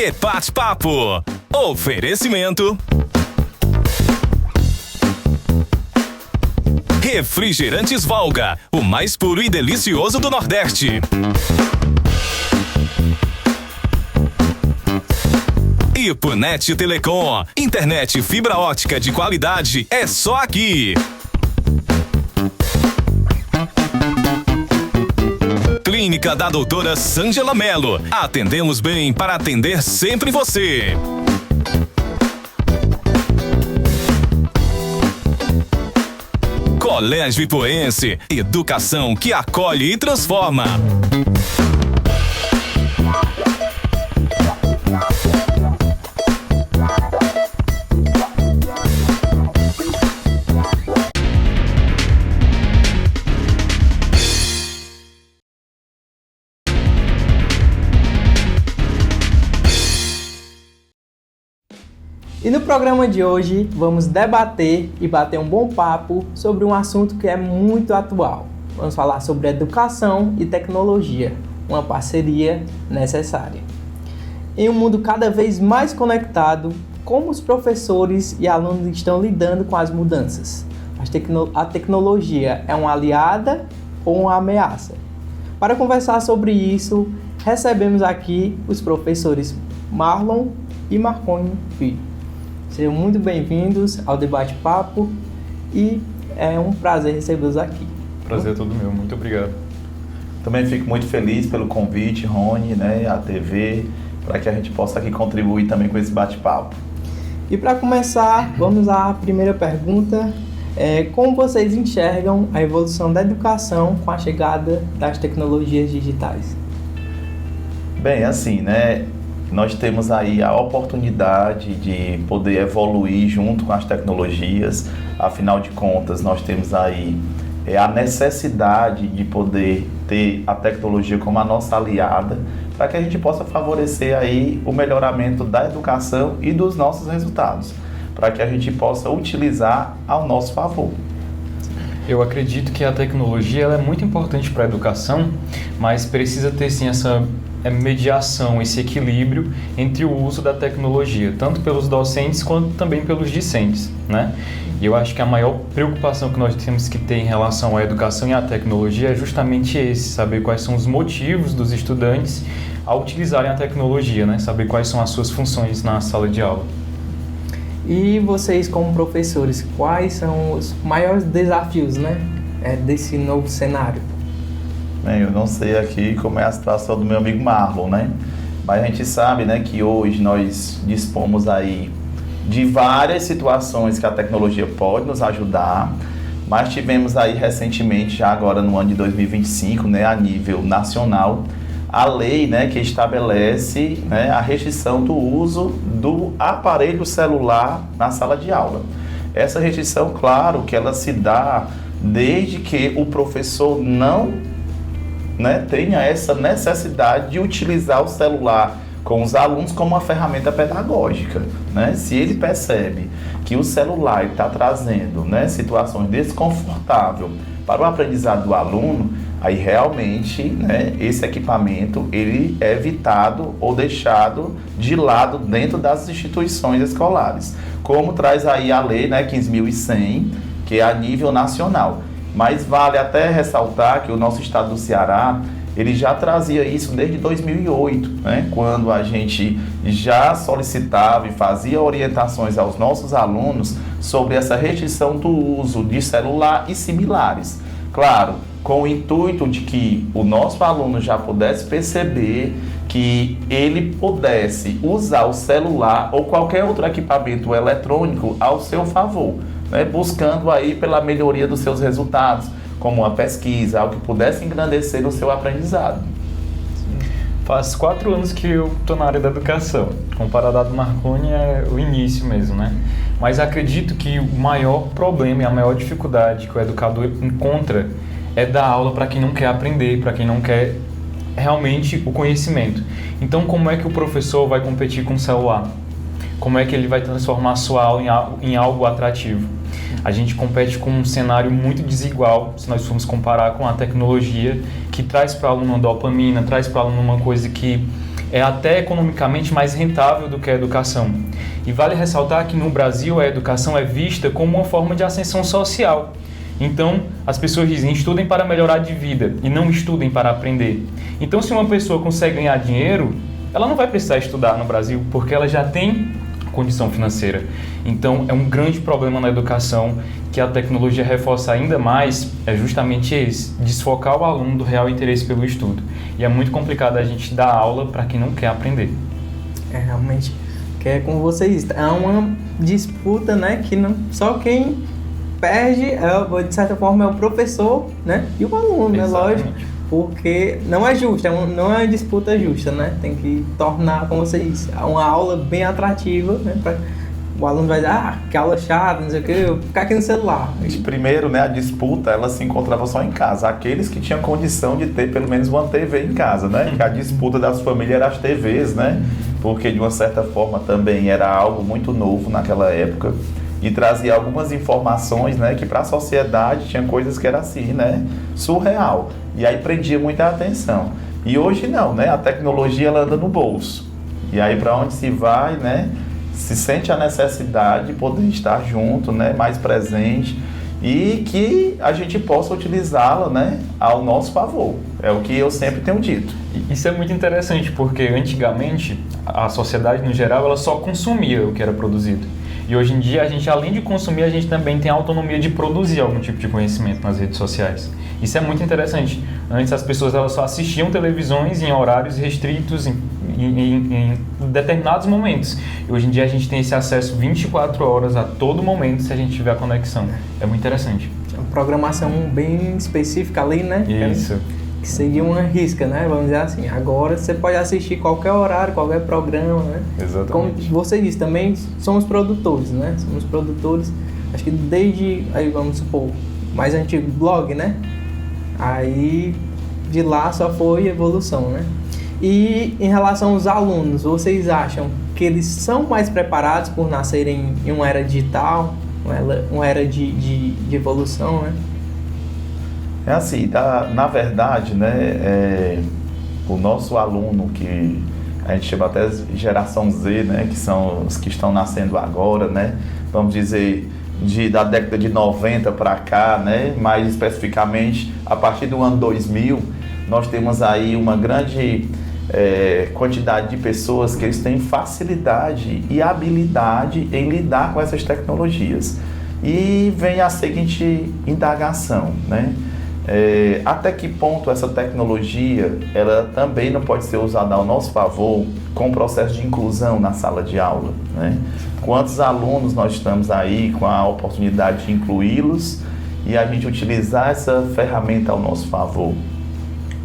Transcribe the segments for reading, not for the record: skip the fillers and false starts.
Debate Papo. Oferecimento. Refrigerantes Valga, o mais puro e delicioso do Nordeste. Ipunet Telecom, internet fibra ótica de qualidade é só aqui. Clínica da doutora Sângela Mello. Atendemos bem para atender sempre você. Colégio Ipuense, educação que acolhe e transforma. E no programa de hoje vamos debater e bater um bom papo sobre um assunto que é muito atual. Vamos falar sobre educação e tecnologia, uma parceria necessária. Em um mundo cada vez mais conectado, como os professores e alunos estão lidando com as mudanças? A tecnologia é uma aliada ou uma ameaça? Para conversar sobre isso, recebemos aqui os professores Marlon e Marconio Filho. Sejam muito bem-vindos ao Debate Papo e é um prazer recebê-los aqui. Prazer é todo meu, muito obrigado. Também fico muito feliz pelo convite, Rony, a TV, para que a gente possa aqui contribuir também com esse bate-papo. E para começar, vamos à primeira pergunta. Como vocês enxergam a evolução da educação com a chegada das tecnologias digitais? Bem, assim, nós temos aí a oportunidade de poder evoluir junto com as tecnologias. Afinal de contas, nós temos aí a necessidade de poder ter a tecnologia como a nossa aliada para que a gente possa favorecer aí o melhoramento da educação e dos nossos resultados, para que a gente possa utilizar ao nosso favor. Eu acredito que a tecnologia ela é muito importante para a educação, mas precisa ter sim essa mediação, esse equilíbrio entre o uso da tecnologia, tanto pelos docentes quanto também pelos discentes, E eu acho que a maior preocupação que nós temos que ter em relação à educação e à tecnologia é justamente saber quais são os motivos dos estudantes a utilizarem a tecnologia, Saber quais são as suas funções na sala de aula. E vocês, como professores, quais são os maiores desafios, desse novo cenário? Bem, eu não sei aqui como é a situação do meu amigo Marlon, Mas a gente sabe, que hoje nós dispomos aí de várias situações que a tecnologia pode nos ajudar, mas tivemos aí recentemente, já agora no ano de 2025, a nível nacional, a lei, que estabelece, a restrição do uso do aparelho celular na sala de aula. Essa restrição, claro, que ela se dá desde que o professor não tenha essa necessidade de utilizar o celular com os alunos como uma ferramenta pedagógica. Se ele percebe que o celular está trazendo situações desconfortáveis para o aprendizado do aluno, aí realmente esse equipamento ele é evitado ou deixado de lado dentro das instituições escolares, como traz aí a lei 15.100, que é a nível nacional. Mas vale até ressaltar que o nosso estado do Ceará, ele já trazia isso desde 2008, quando a gente já solicitava e fazia orientações aos nossos alunos sobre essa restrição do uso de celular e similares. Claro, com o intuito de que o nosso aluno já pudesse perceber que ele pudesse usar o celular ou qualquer outro equipamento eletrônico ao seu favor, buscando aí pela melhoria dos seus resultados, como uma pesquisa, algo que pudesse engrandecer o seu aprendizado. Faz 4 anos que eu estou na área da educação. Comparado ao do Marconi é o início mesmo, Mas acredito que o maior problema e a maior dificuldade que o educador encontra é dar aula para quem não quer aprender, para quem não quer realmente o conhecimento. Então, como é que o professor vai competir com o celular? Como é que ele vai transformar a sua aula em algo atrativo? A gente compete com um cenário muito desigual, se nós formos comparar com a tecnologia, que traz para o aluno uma dopamina, traz para o aluno uma coisa que é até economicamente mais rentável do que a educação. E vale ressaltar que no Brasil a educação é vista como uma forma de ascensão social. Então, as pessoas dizem, estudem para melhorar de vida e não estudem para aprender. Então, se uma pessoa consegue ganhar dinheiro, ela não vai precisar estudar no Brasil, porque ela já tem condição financeira. Então, é um grande problema na educação que a tecnologia reforça ainda mais, é justamente esse, desfocar o aluno do real interesse pelo estudo. E é muito complicado a gente dar aula para quem não quer aprender. Realmente, que é como vocês, é uma disputa, né, que não, só quem perde, de certa forma, é o professor, né, e o aluno, né, lógico, porque não é justo, não é uma disputa justa, né, tem que tornar, como vocês, uma aula bem atrativa, né, o aluno vai dizer, que aula chata, não sei o que, eu vou ficar aqui no celular. Primeiro, né, a disputa, ela se encontrava só em casa. Aqueles que tinham condição de ter pelo menos uma TV em casa, né? Que a disputa das famílias era as TVs, né? Porque, de uma certa forma, também era algo muito novo naquela época. E trazia algumas informações, né? Que para a sociedade tinha coisas que era assim, né? Surreal. E aí prendia muita atenção. E hoje não, né? A tecnologia, ela anda no bolso. E aí para onde se vai, né? Se sente a necessidade de poder estar junto, né, mais presente e que a gente possa utilizá-la, né, ao nosso favor. É o que eu sempre tenho dito. Isso é muito interessante porque antigamente a sociedade no geral ela só consumia o que era produzido. E hoje em dia a gente, além de consumir, a gente também tem a autonomia de produzir algum tipo de conhecimento nas redes sociais. Isso é muito interessante. Antes as pessoas elas só assistiam televisões em horários restritos, em determinados momentos. E hoje em dia a gente tem esse acesso 24 horas a todo momento se a gente tiver a conexão. É muito interessante. É uma programação bem específica ali, né? Isso. Que seria uma risca, né? Vamos dizer assim. Agora você pode assistir qualquer horário, qualquer programa, né? Exatamente. Como você disse, também somos produtores, né? Somos produtores, acho que desde, aí vamos supor, mais antigo, blog, né? Aí de lá só foi evolução, né? E em relação aos alunos, vocês acham que eles são mais preparados por nascerem em uma era digital, uma era de evolução, né? É assim, na verdade, né, o nosso aluno, que a gente chama até geração Z, né, que são os que estão nascendo agora, né, vamos dizer, da década de 90 para cá, né, mais especificamente, a partir do ano 2000, nós temos aí uma grande quantidade de pessoas que eles têm facilidade e habilidade em lidar com essas tecnologias. E vem a seguinte indagação, né? Até que ponto essa tecnologia ela também não pode ser usada ao nosso favor com o processo de inclusão na sala de aula, né? Quantos alunos nós estamos aí com a oportunidade de incluí-los e a gente utilizar essa ferramenta ao nosso favor?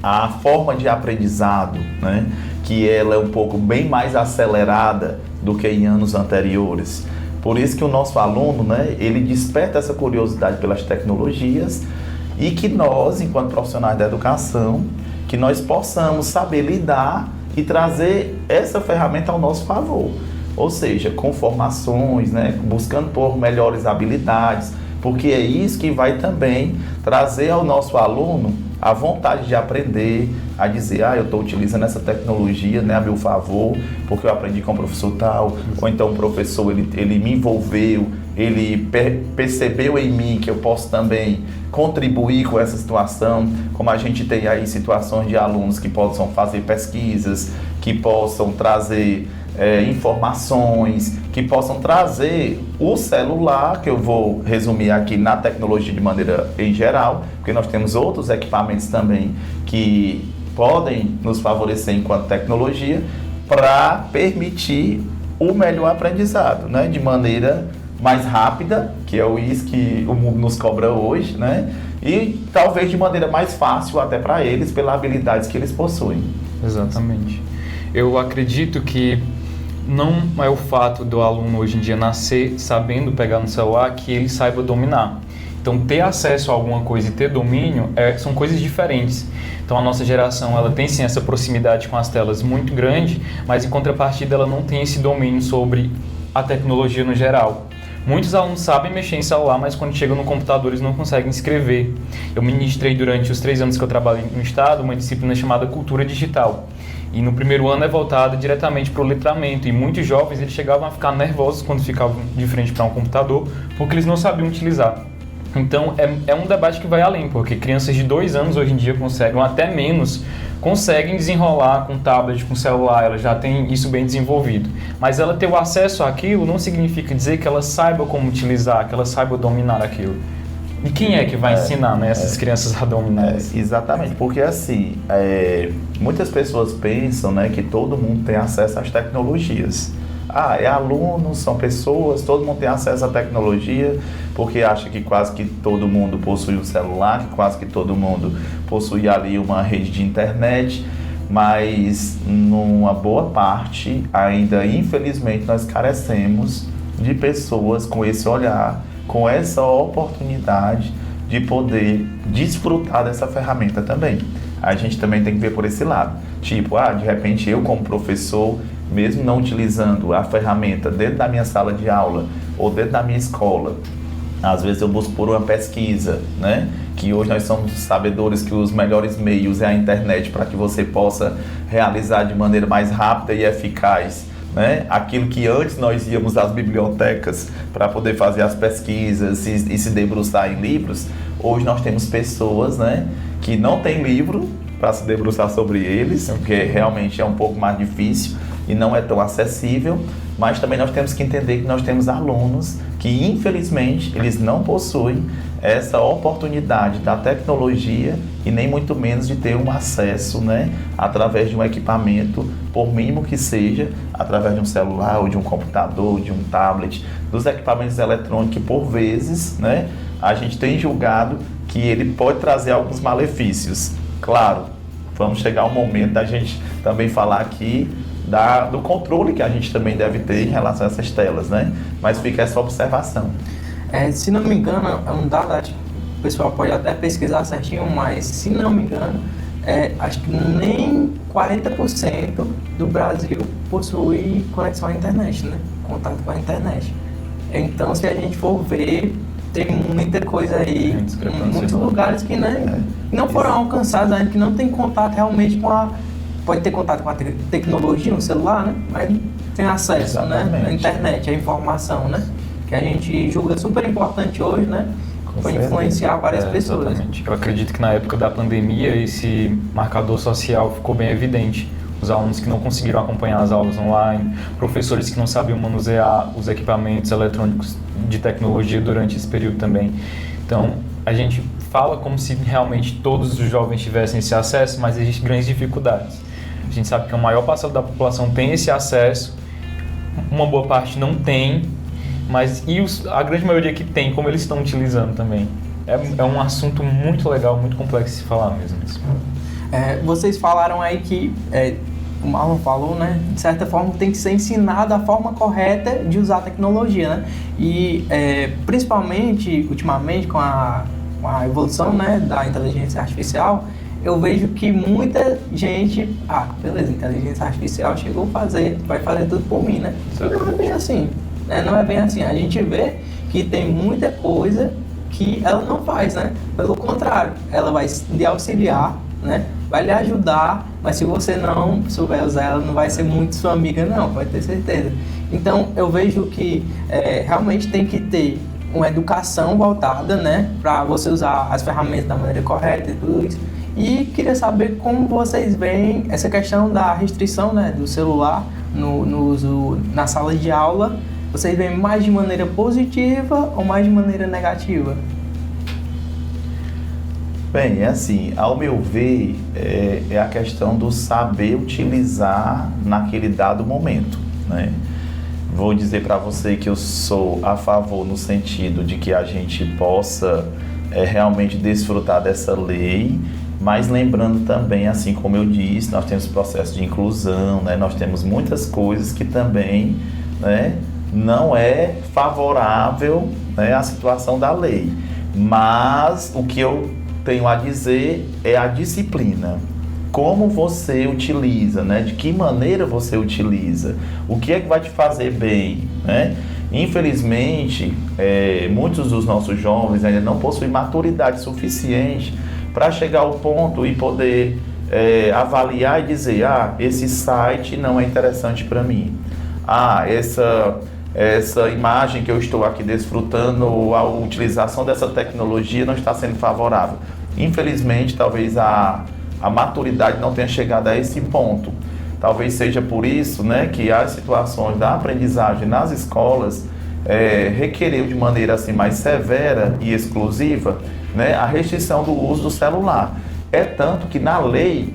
A forma de aprendizado, né, que ela é um pouco bem mais acelerada do que em anos anteriores. Por isso que o nosso aluno, né, ele desperta essa curiosidade pelas tecnologias e que nós, enquanto profissionais da educação, que nós possamos saber lidar e trazer essa ferramenta ao nosso favor. Ou seja, com formações, né, buscando por melhores habilidades, porque é isso que vai também trazer ao nosso aluno a vontade de aprender, a dizer, eu estou utilizando essa tecnologia, né, a meu favor, porque eu aprendi com o professor tal, ou então o professor ele me envolveu, ele percebeu em mim que eu posso também contribuir com essa situação, como a gente tem aí situações de alunos que possam fazer pesquisas, que possam trazer informações, que possam trazer o celular, que eu vou resumir aqui na tecnologia de maneira em geral, porque nós temos outros equipamentos também que podem nos favorecer enquanto tecnologia para permitir o melhor aprendizado, né? De maneira mais rápida, que é isso que o mundo nos cobra hoje, né? E talvez de maneira mais fácil até para eles, pelas habilidades que eles possuem. Exatamente. Eu acredito que não é o fato do aluno hoje em dia nascer sabendo pegar no celular que ele saiba dominar. Então, ter acesso a alguma coisa e ter domínio são coisas diferentes. Então, a nossa geração ela tem sim essa proximidade com as telas muito grande, mas em contrapartida ela não tem esse domínio sobre a tecnologia no geral. Muitos alunos sabem mexer em celular, mas quando chegam no computador eles não conseguem escrever. Eu ministrei durante os 3 anos que eu trabalhei no estado uma disciplina chamada Cultura Digital. E no primeiro ano é voltada diretamente para o letramento. E muitos jovens eles chegavam a ficar nervosos quando ficavam de frente para um computador, porque eles não sabiam utilizar. Então é um debate que vai além, porque crianças de 2 anos hoje em dia conseguem, ou até menos, conseguem desenrolar com tablet, com celular, ela já tem isso bem desenvolvido. Mas ela ter o acesso àquilo não significa dizer que ela saiba como utilizar, que ela saiba dominar aquilo. E quem é que vai ensinar, né, essas crianças a dominar isso? Exatamente, porque assim, muitas pessoas pensam, né, que todo mundo tem acesso às tecnologias. É aluno, são pessoas, todo mundo tem acesso à tecnologia, porque acha que quase que todo mundo possui um celular, que quase que todo mundo possui ali uma rede de internet, mas numa boa parte, ainda infelizmente, nós carecemos de pessoas com esse olhar, com essa oportunidade de poder desfrutar dessa ferramenta também. A gente também tem que ver por esse lado. Tipo, de repente eu como professor, mesmo não utilizando a ferramenta dentro da minha sala de aula ou dentro da minha escola, às vezes eu busco por uma pesquisa, né? Que hoje nós somos sabedores que os melhores meios é a internet para que você possa realizar de maneira mais rápida e eficaz, né? Aquilo que antes nós íamos às bibliotecas para poder fazer as pesquisas e se debruçar em livros, hoje nós temos pessoas, né, que não têm livro para se debruçar sobre eles, porque realmente é um pouco mais difícil e não é tão acessível, mas também nós temos que entender que nós temos alunos que infelizmente eles não possuem essa oportunidade da tecnologia e nem muito menos de ter um acesso, né, através de um equipamento, por mínimo que seja, através de um celular ou de um computador, de um tablet, dos equipamentos eletrônicos que por vezes, né, a gente tem julgado que ele pode trazer alguns malefícios. Claro, vamos chegar ao momento da gente também falar aqui do controle que a gente também deve ter em relação a essas telas, né? Mas fica essa observação. Se não me engano, é um dado, o pessoal pode até pesquisar certinho, mas se não me engano, acho que nem 40% do Brasil possui conexão à internet, né? Contato com a internet. Então, se a gente for ver, tem muita coisa aí, muitos lugares que não foram alcançados ainda, que não tem contato realmente com a... Pode ter contato com a tecnologia no celular, né? Mas tem acesso, né, à internet, à informação, né? Que a gente julga super importante hoje, né? Para influenciar várias pessoas. Exatamente. Eu acredito que na época da pandemia esse marcador social ficou bem evidente. Os alunos que não conseguiram acompanhar as aulas online, professores que não sabiam manusear os equipamentos eletrônicos de tecnologia durante esse período também. Então, a gente fala como se realmente todos os jovens tivessem esse acesso, mas existem grandes dificuldades. A gente sabe que a maior parcela da população tem esse acesso, uma boa parte não tem, mas a grande maioria que tem, como eles estão utilizando também. É um assunto muito legal, muito complexo de se falar mesmo. Vocês falaram aí que, o Marlon falou, né, de certa forma tem que ser ensinado a forma correta de usar a tecnologia, né? E principalmente, ultimamente, com a evolução, né, da inteligência artificial, eu vejo que muita gente, beleza, inteligência artificial chegou vai fazer tudo por mim, né? E não é bem assim, né? Não é bem assim. A gente vê que tem muita coisa que ela não faz, né? Pelo contrário, ela vai lhe auxiliar, né? Vai lhe ajudar, mas se você não souber usar ela, não vai ser muito sua amiga, não, pode ter certeza. Então, eu vejo que realmente tem que ter uma educação voltada, né, para você usar as ferramentas da maneira correta e tudo isso. E queria saber como vocês veem essa questão da restrição, né, do celular no uso na sala de aula. Vocês veem mais de maneira positiva ou mais de maneira negativa? Bem, assim, ao meu ver, é a questão do saber utilizar naquele dado momento, né? Vou dizer para você que eu sou a favor no sentido de que a gente possa realmente desfrutar dessa lei, mas lembrando também, assim como eu disse, nós temos processo de inclusão, né? Nós temos muitas coisas que também, né, não é favorável, né, à situação da lei. Mas o que eu tenho a dizer é a disciplina. Como você utiliza, né? De que maneira você utiliza, o que é que vai te fazer bem, né? Infelizmente, muitos dos nossos jovens ainda não possuem maturidade suficiente para chegar ao ponto e poder avaliar e dizer, esse site não é interessante para mim. Essa imagem que eu estou aqui desfrutando, a utilização dessa tecnologia não está sendo favorável. Infelizmente, talvez a maturidade não tenha chegado a esse ponto. Talvez seja por isso, né, que as situações da aprendizagem nas escolas requereu de maneira assim, mais severa e exclusiva, né, a restrição do uso do celular. É tanto que na lei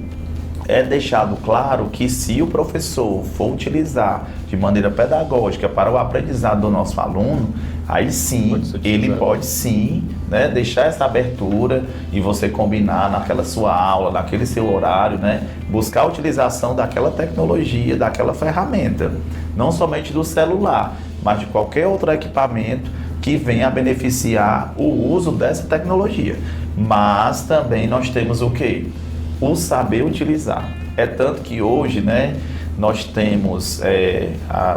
é deixado claro que se o professor for utilizar de maneira pedagógica para o aprendizado do nosso aluno, aí sim, ele pode sim, né, deixar essa abertura e você combinar naquela sua aula, naquele seu horário, né, buscar a utilização daquela tecnologia, daquela ferramenta, não somente do celular, mas de qualquer outro equipamento que venha a beneficiar o uso dessa tecnologia. Mas também nós temos o quê? O saber utilizar. É tanto que hoje, né, nós temos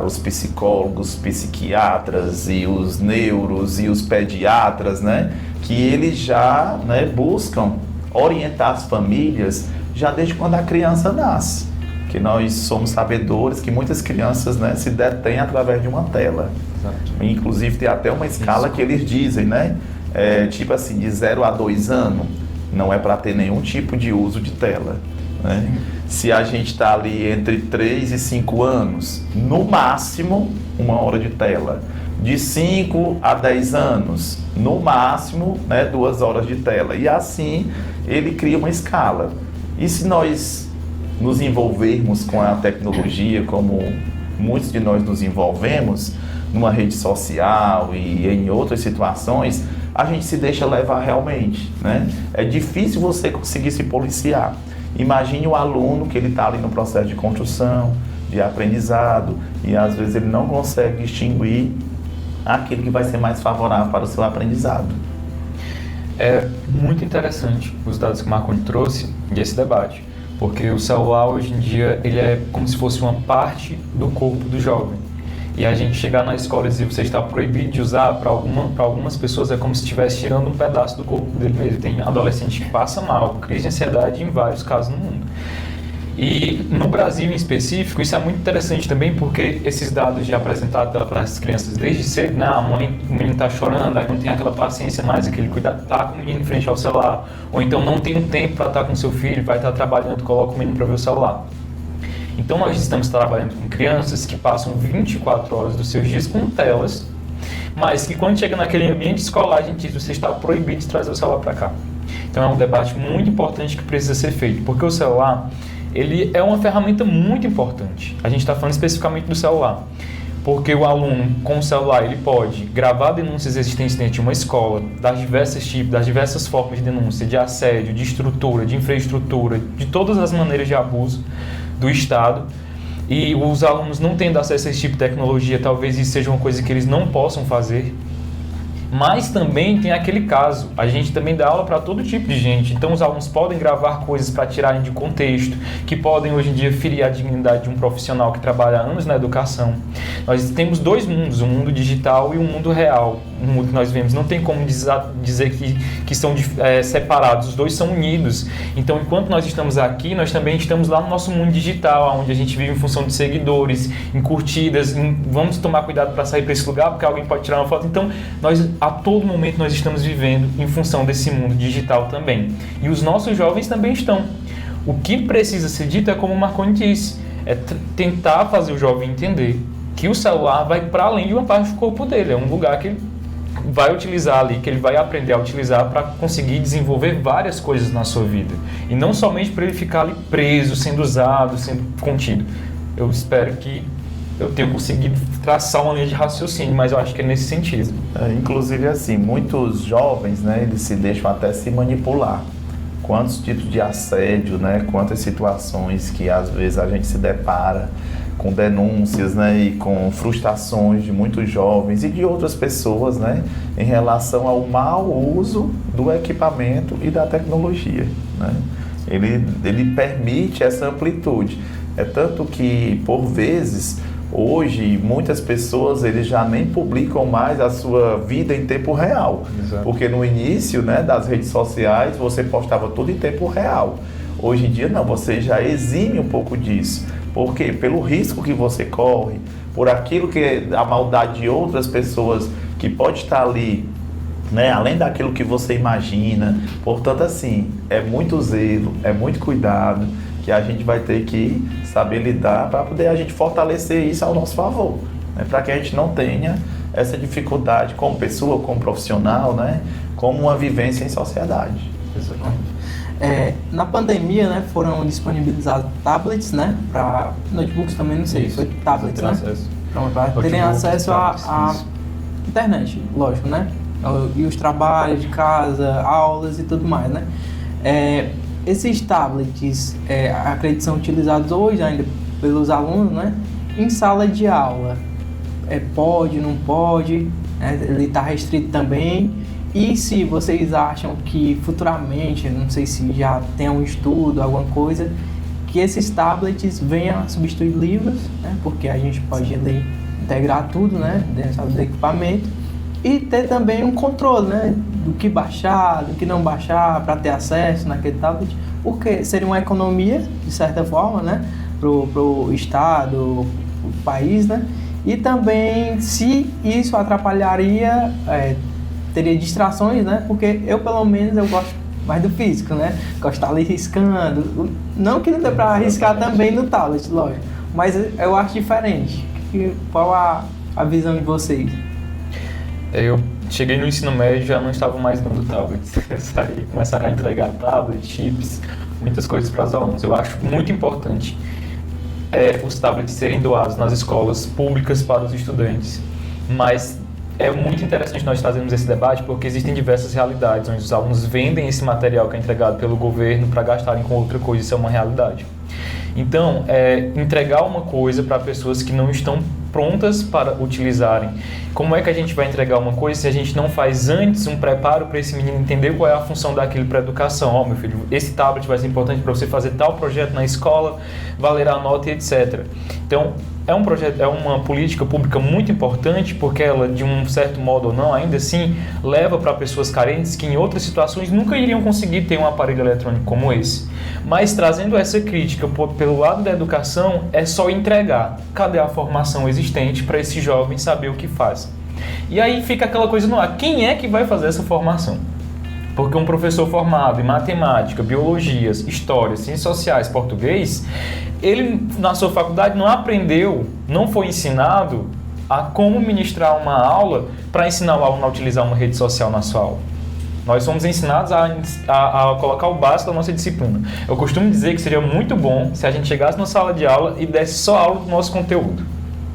os psicólogos, psiquiatras e os neuros e os pediatras, né, que eles já, né, buscam orientar as famílias já desde quando a criança nasce. Que nós somos sabedores que muitas crianças, né, se detêm através de uma tela. Exato. Inclusive tem até uma escala que eles dizem, né, tipo assim, de 0 a 2 anos, não é para ter nenhum tipo de uso de tela, né? Se a gente está ali entre 3 e 5 anos, no máximo 1 hora de tela. De 5 a 10 anos, no máximo, né, 2 horas de tela. E assim ele cria uma escala. E se nós nos envolvermos com a tecnologia, como muitos de nós nos envolvemos, numa rede social e em outras situações, a gente se deixa levar realmente, né? É difícil você conseguir se policiar. Imagine o aluno que ele está ali no processo de construção, de aprendizado, e às vezes ele não consegue distinguir aquilo que vai ser mais favorável para o seu aprendizado. É muito interessante os dados que o Marconi trouxe desse debate, porque o celular hoje em dia ele é como se fosse uma parte do corpo do jovem. E a gente chegar na escola e dizer que você está proibido de usar, para algumas pessoas é como se estivesse tirando um pedaço do corpo dele mesmo. Tem adolescente que passa mal, crise de ansiedade em vários casos no mundo. E no Brasil em específico, isso é muito interessante também, porque esses dados já apresentados para as crianças desde cedo, né? A mãe, o menino está chorando, aí não tem aquela paciência mais, aquele cuidado, tá com o menino em frente ao celular, ou então não tem um tempo para estar com seu filho, vai estar trabalhando, coloca o menino para ver o celular. Então nós estamos trabalhando com crianças que passam 24 horas dos seus dias com telas, mas que quando chega naquele ambiente escolar a gente diz, você está proibido de trazer o celular para cá. Então é um debate muito importante que precisa ser feito, porque o celular ele é uma ferramenta muito importante. A gente está falando especificamente do celular, porque o aluno com o celular ele pode gravar denúncias existentes dentro de uma escola, das diversas formas de denúncia, de assédio, de estrutura, de infraestrutura, de todas as maneiras de abuso do Estado, e os alunos não tendo acesso a esse tipo de tecnologia, talvez isso seja uma coisa que eles não possam fazer. Mas também tem aquele caso, a gente também dá aula para todo tipo de gente, então os alunos podem gravar coisas para tirarem de contexto, que podem hoje em dia ferir a dignidade de um profissional que trabalha há anos na educação. Nós temos dois mundos, o mundo digital e o mundo real, o mundo que nós vemos. Não tem como dizer que são separados, os dois são unidos. Então, enquanto nós estamos aqui, nós também estamos lá no nosso mundo digital, onde a gente vive em função de seguidores, em curtidas, vamos tomar cuidado para sair para esse lugar, porque alguém pode tirar uma foto. Então, a todo momento nós estamos vivendo em função desse mundo digital também. E os nossos jovens também estão. O que precisa ser dito é como o Marconi disse, é tentar fazer o jovem entender que o celular vai para além de uma parte do corpo dele, é um lugar que ele vai utilizar ali, que ele vai aprender a utilizar para conseguir desenvolver várias coisas na sua vida. E não somente para ele ficar ali preso, sendo usado, sendo contido. Eu espero que eu tenha conseguido traçar uma linha de raciocínio, mas eu acho que é nesse sentido. Inclusive, assim, muitos jovens, né, eles se deixam até se manipular. Quantos tipos de assédio, né, quantas situações que às vezes a gente se depara com denúncias, né, e com frustrações de muitos jovens e de outras pessoas, né, em relação ao mau uso do equipamento e da tecnologia, né? Ele permite essa amplitude. É tanto que, por vezes, hoje, muitas pessoas eles já nem publicam mais a sua vida em tempo real. Exato. Porque no início, né, das redes sociais, você postava tudo em tempo real. Hoje em dia não, você já exime um pouco disso. Por quê? Pelo risco que você corre, por aquilo que é a maldade de outras pessoas que pode estar ali, né, além daquilo que você imagina. Portanto, assim, é muito zelo, é muito cuidado que a gente vai ter que saber lidar para poder a gente fortalecer isso ao nosso favor, né, para que a gente não tenha essa dificuldade como pessoa, como profissional, né, como uma vivência em sociedade. Na pandemia, né, foram disponibilizados tablets, né, para notebooks também, não sei, foi tablets, né? Para terem acesso à internet, lógico, né? E os trabalhos de casa, aulas e tudo mais, né? Esses tablets, acredito que são utilizados hoje ainda pelos alunos, né? Em sala de aula, pode, não pode, né? Ele está restrito também. E se vocês acham que futuramente, não sei se já tem um estudo, alguma coisa, que esses tablets venham a substituir livros, né? Porque a gente pode ali integrar tudo, né, dentro do equipamento, e ter também um controle, né, do que baixar, do que não baixar, para ter acesso naquele tablet, porque seria uma economia, de certa forma, né, pro estado, pro país, né, e também se isso atrapalharia, teria distrações, né, porque eu, pelo menos, eu gosto mais do físico, né, gosto de estar ali riscando, não que não dê para arriscar também no tablet, lógico, mas eu acho diferente. Qual a visão de vocês? Eu cheguei no ensino médio e já não estava mais dando tablets. Começaram a entregar tablets, chips, muitas coisas para os alunos. Eu acho muito importante os tablets serem doados nas escolas públicas para os estudantes. Mas é muito interessante nós trazermos esse debate porque existem diversas realidades onde os alunos vendem esse material que é entregado pelo governo para gastarem com outra coisa. Isso é uma realidade. Então, entregar uma coisa para pessoas que não estão prontas para utilizarem. Como é que a gente vai entregar uma coisa se a gente não faz antes um preparo para esse menino entender qual é a função daquilo para a educação? Meu filho, esse tablet vai ser importante para você fazer tal projeto na escola, valerá a nota e etc. Então, é uma política pública muito importante porque ela, de um certo modo ou não, ainda assim, leva para pessoas carentes que em outras situações nunca iriam conseguir ter um aparelho eletrônico como esse. Mas trazendo essa crítica pelo lado da educação, é só entregar. Cadê a formação existente para esse jovem saber o que faz? E aí fica aquela coisa no ar, quem é que vai fazer essa formação? Porque um professor formado em matemática, biologias, história, ciências sociais, português, ele na sua faculdade não aprendeu, não foi ensinado a como ministrar uma aula para ensinar o aluno a utilizar uma rede social na sua aula. Nós somos ensinados a colocar o básico da nossa disciplina. Eu costumo dizer que seria muito bom se a gente chegasse na sala de aula e desse só aula do nosso conteúdo,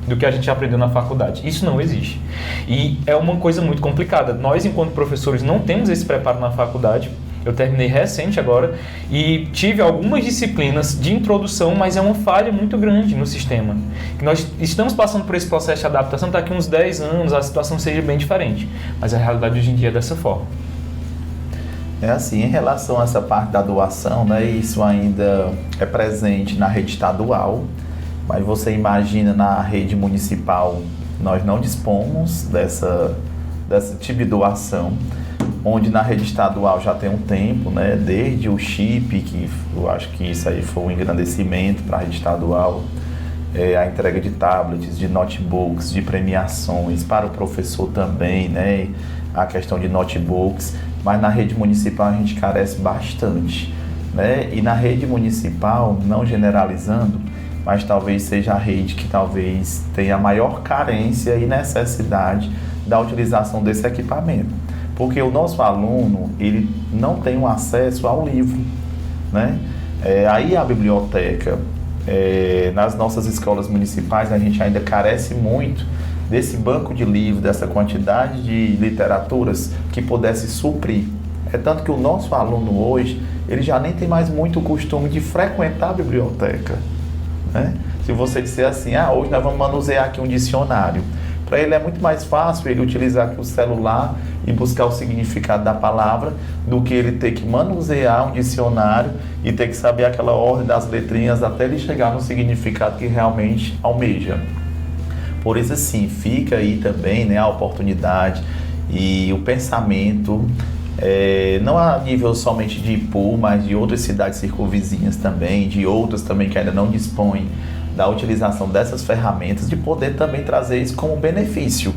do que a gente aprendeu na faculdade. Isso não existe. E é uma coisa muito complicada. Nós, enquanto professores, não temos esse preparo na faculdade. Eu terminei recente agora e tive algumas disciplinas de introdução, mas é uma falha muito grande no sistema. Nós estamos passando por esse processo de adaptação, daqui uns 10 anos a situação seja bem diferente. Mas a realidade hoje em dia é dessa forma. É assim, em relação a essa parte da doação, né, isso ainda é presente na rede estadual, mas você imagina na rede municipal, nós não dispomos desse tipo de doação, onde na rede estadual já tem um tempo, né, desde o chip, que eu acho que isso aí foi um engrandecimento para a rede estadual, a entrega de tablets, de notebooks, de premiações para o professor também, né, a questão de notebooks, mas na rede municipal a gente carece bastante, né, e na rede municipal, não generalizando, mas talvez seja a rede que talvez tenha a maior carência e necessidade da utilização desse equipamento. Porque o nosso aluno, ele não tem um acesso ao livro, né? Aí a biblioteca, nas nossas escolas municipais, a gente ainda carece muito desse banco de livros, dessa quantidade de literaturas que pudesse suprir. É tanto que o nosso aluno hoje, ele já nem tem mais muito o costume de frequentar a biblioteca, né? Se você disser assim, hoje nós vamos manusear aqui um dicionário, para ele é muito mais fácil ele utilizar aqui o celular e buscar o significado da palavra do que ele ter que manusear um dicionário e ter que saber aquela ordem das letrinhas até ele chegar no significado que realmente almeja. Por isso, assim, fica aí também, né, a oportunidade e o pensamento não a nível somente de Ipu, mas de outras cidades circunvizinhas também, de outras também que ainda não dispõem da utilização dessas ferramentas, de poder também trazer isso como benefício.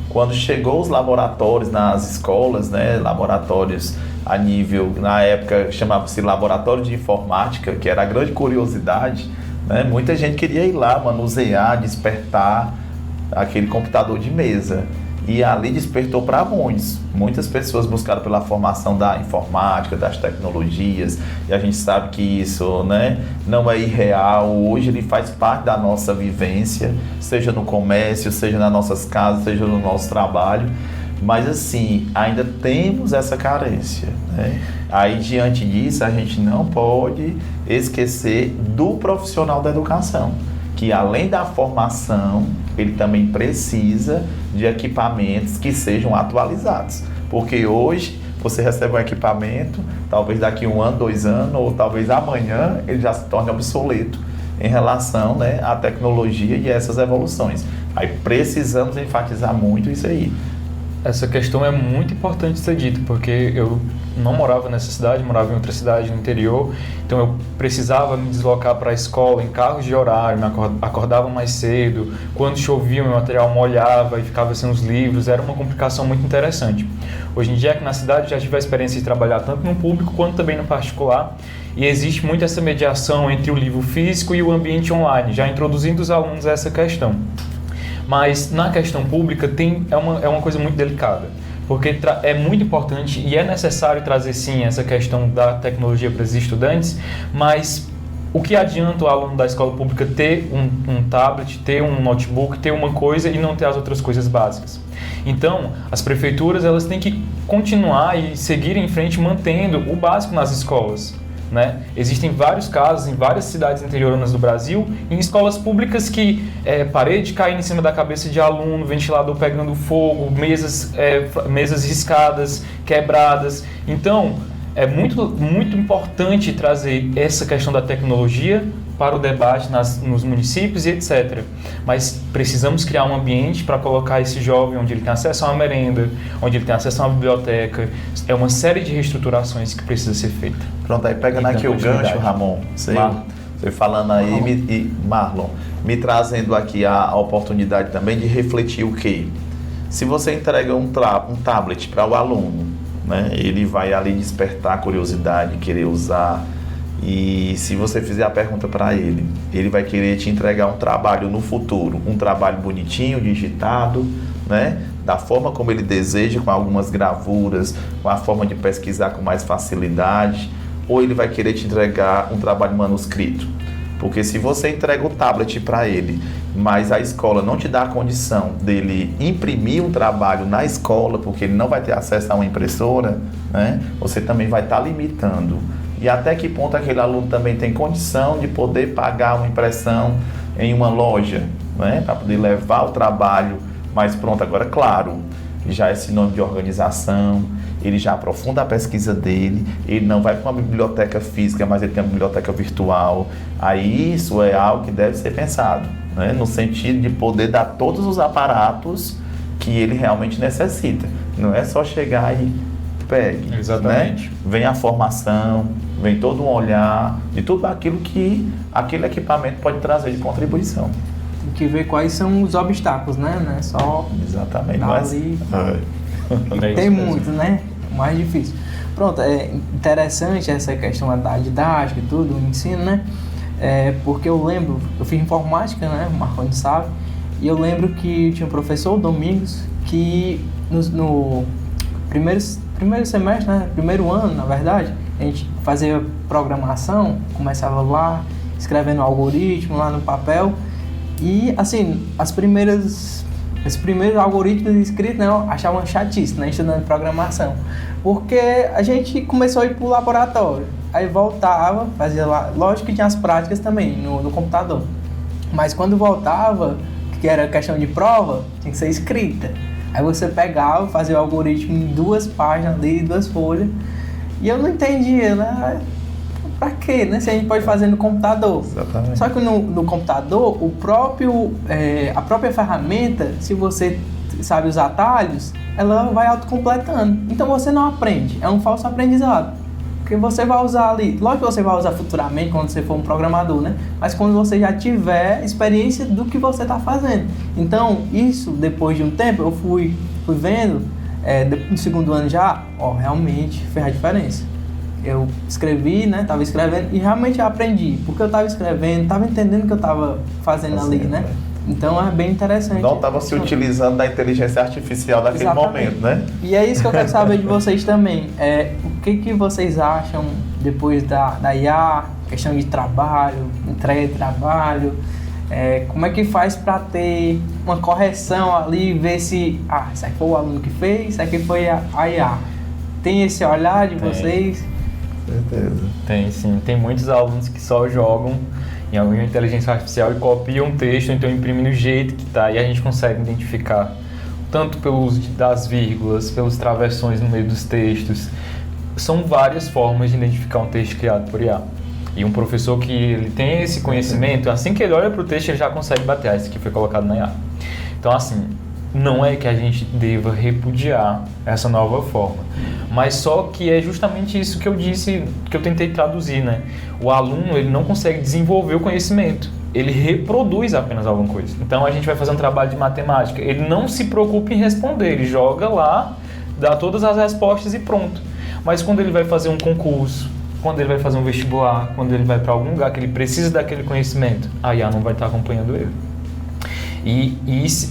Quando chegou os laboratórios nas escolas, né, laboratórios a nível, na época chamava-se laboratório de informática, que era a grande curiosidade, né, muita gente queria ir lá, manusear, despertar aquele computador de mesa. E ali despertou para muitos. Muitas pessoas buscaram pela formação da informática, das tecnologias, e a gente sabe que isso, né, não é irreal. Hoje ele faz parte da nossa vivência, seja no comércio, seja nas nossas casas, seja no nosso trabalho. Mas assim, ainda temos essa carência, né? Aí diante disso, a gente não pode esquecer do profissional da educação, que além da formação, ele também precisa de equipamentos que sejam atualizados. Porque hoje você recebe um equipamento, talvez daqui 1 ano, 2 anos, ou talvez amanhã ele já se torne obsoleto em relação, né, à tecnologia e a essas evoluções. Aí precisamos enfatizar muito isso aí. Essa questão é muito importante ser dita, porque eu não morava nessa cidade, morava em outra cidade no interior, então eu precisava me deslocar para a escola em carros de horário, acordava mais cedo, quando chovia meu material molhava e ficava sem os livros, era uma complicação muito interessante. Hoje em dia aqui na cidade já tive a experiência de trabalhar tanto no público quanto também no particular, e existe muito essa mediação entre o livro físico e o ambiente online, já introduzindo os alunos a essa questão. Mas na questão pública é uma coisa muito delicada, porque é muito importante e é necessário trazer sim essa questão da tecnologia para os estudantes, mas o que adianta o aluno da escola pública ter um tablet, ter um notebook, ter uma coisa e não ter as outras coisas básicas? Então, as prefeituras elas têm que continuar e seguir em frente mantendo o básico nas escolas. Né? Existem vários casos em várias cidades interioranas do Brasil, em escolas públicas que parede caindo em cima da cabeça de aluno, ventilador pegando fogo, mesas riscadas, quebradas. Então, é muito importante trazer essa questão da tecnologia para o debate nos municípios e etc. Mas precisamos criar um ambiente para colocar esse jovem onde ele tem acesso a uma merenda, onde ele tem acesso a uma biblioteca. É uma série de reestruturações que precisa ser feita. Pronto, aí pegando aqui o gancho, Ramon, você falando aí, Marlon, me trazendo aqui a oportunidade também de refletir o quê? Se você entrega um tablet para o aluno, né, ele vai ali despertar a curiosidade, querer usar. E se você fizer a pergunta para ele, ele vai querer te entregar um trabalho no futuro, um trabalho bonitinho, digitado, né? Da forma como ele deseja, com algumas gravuras, com a forma de pesquisar com mais facilidade, ou ele vai querer te entregar um trabalho manuscrito. Porque se você entrega o tablet para ele, mas a escola não te dá a condição dele imprimir um trabalho na escola, porque ele não vai ter acesso a uma impressora, né? Você também vai estar limitando. E até que ponto aquele aluno também tem condição de poder pagar uma impressão em uma loja, né? Para poder levar o trabalho mais pronto. Agora, claro, já é sinônimo de organização, ele já aprofunda a pesquisa dele, ele não vai para uma biblioteca física, mas ele tem uma biblioteca virtual. Aí isso é algo que deve ser pensado, né? No sentido de poder dar todos os aparatos que ele realmente necessita. Não é só chegar e pegue. Exatamente. Né? Vem a formação, vem todo um olhar de tudo aquilo que aquele equipamento pode trazer de contribuição. Tem que ver quais são os obstáculos, né? Não é só exatamente. Ali. Tem muito, né? O mais difícil. Pronto, é interessante essa questão da didática e tudo, o ensino, né? Porque eu lembro, eu fiz informática, né? O Marconi sabe. E eu lembro que tinha um professor, o Domingos, que no primeiro semestre, né? Primeiro ano, na verdade, a gente fazia programação, começava lá, escrevendo algoritmo lá no papel. E, assim, os primeiros algoritmos escritos, né, eu achava chatice, né, estudando programação. Porque a gente começou a ir para o laboratório, aí voltava, fazia lá, lógico que tinha as práticas também no computador. Mas quando voltava, que era questão de prova, tinha que ser escrita. Aí você pegava, fazia o algoritmo em 2 páginas ali, 2 folhas, e eu não entendia, né? Pra quê, né? Se a gente pode fazer no computador. Exatamente. Só que no computador, a própria ferramenta, se você sabe os atalhos, ela vai autocompletando. Então você não aprende, é um falso aprendizado. Porque você vai usar ali, lógico que você vai usar futuramente quando você for um programador, né? Mas quando você já tiver experiência do que você está fazendo. Então, isso, depois de um tempo, eu fui vendo, no segundo ano já, realmente fez a diferença. Eu escrevi, né? Tava escrevendo e realmente eu aprendi. Porque eu tava escrevendo, tava entendendo o que eu tava fazendo ali, né? Então é bem interessante. Não estava se utilizando da inteligência artificial naquele momento, né? E é isso que eu quero saber de vocês também. O que vocês acham depois da IA, questão de trabalho, entrega de trabalho, como é que faz para ter uma correção ali, ver se, isso aqui foi o aluno que fez, isso aqui foi a IA. Tem esse olhar de vocês? Certeza. Tem sim, tem muitos alunos que só jogam em alguma inteligência artificial e copiam um texto, então imprimem do jeito que está, e a gente consegue identificar tanto pelo uso das vírgulas, pelas travessões no meio dos textos. São várias formas de identificar um texto criado por IA. E um professor que ele tem esse conhecimento, assim que ele olha para o texto, ele já consegue bater, isso aqui foi colocado na IA. Então, assim, não é que a gente deva repudiar essa nova forma, mas só que é justamente isso que eu disse, que eu tentei traduzir, né? O aluno, ele não consegue desenvolver o conhecimento, ele reproduz apenas alguma coisa. Então a gente vai fazer um trabalho de matemática, ele não se preocupa em responder, ele joga lá, dá todas as respostas e pronto. Mas quando ele vai fazer um concurso, quando ele vai fazer um vestibular, quando ele vai para algum lugar que ele precisa daquele conhecimento, a IA não vai estar acompanhando ele. E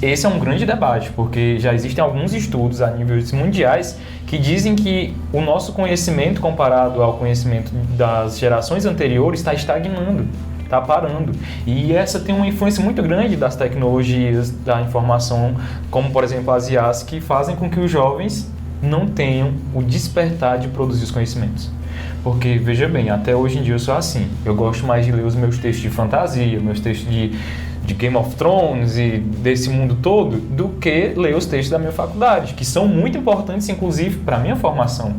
esse é um grande debate, porque já existem alguns estudos a níveis mundiais que dizem que o nosso conhecimento comparado ao conhecimento das gerações anteriores está estagnando, está parando. E essa tem uma influência muito grande das tecnologias, da informação, como por exemplo as IAs, que fazem com que os jovens não tenham o despertar de produzir os conhecimentos. Porque, veja bem, até hoje em dia eu sou assim, eu gosto mais de ler os meus textos de fantasia, meus textos de Game of Thrones e desse mundo todo, do que ler os textos da minha faculdade, que são muito importantes, inclusive, para a minha formação.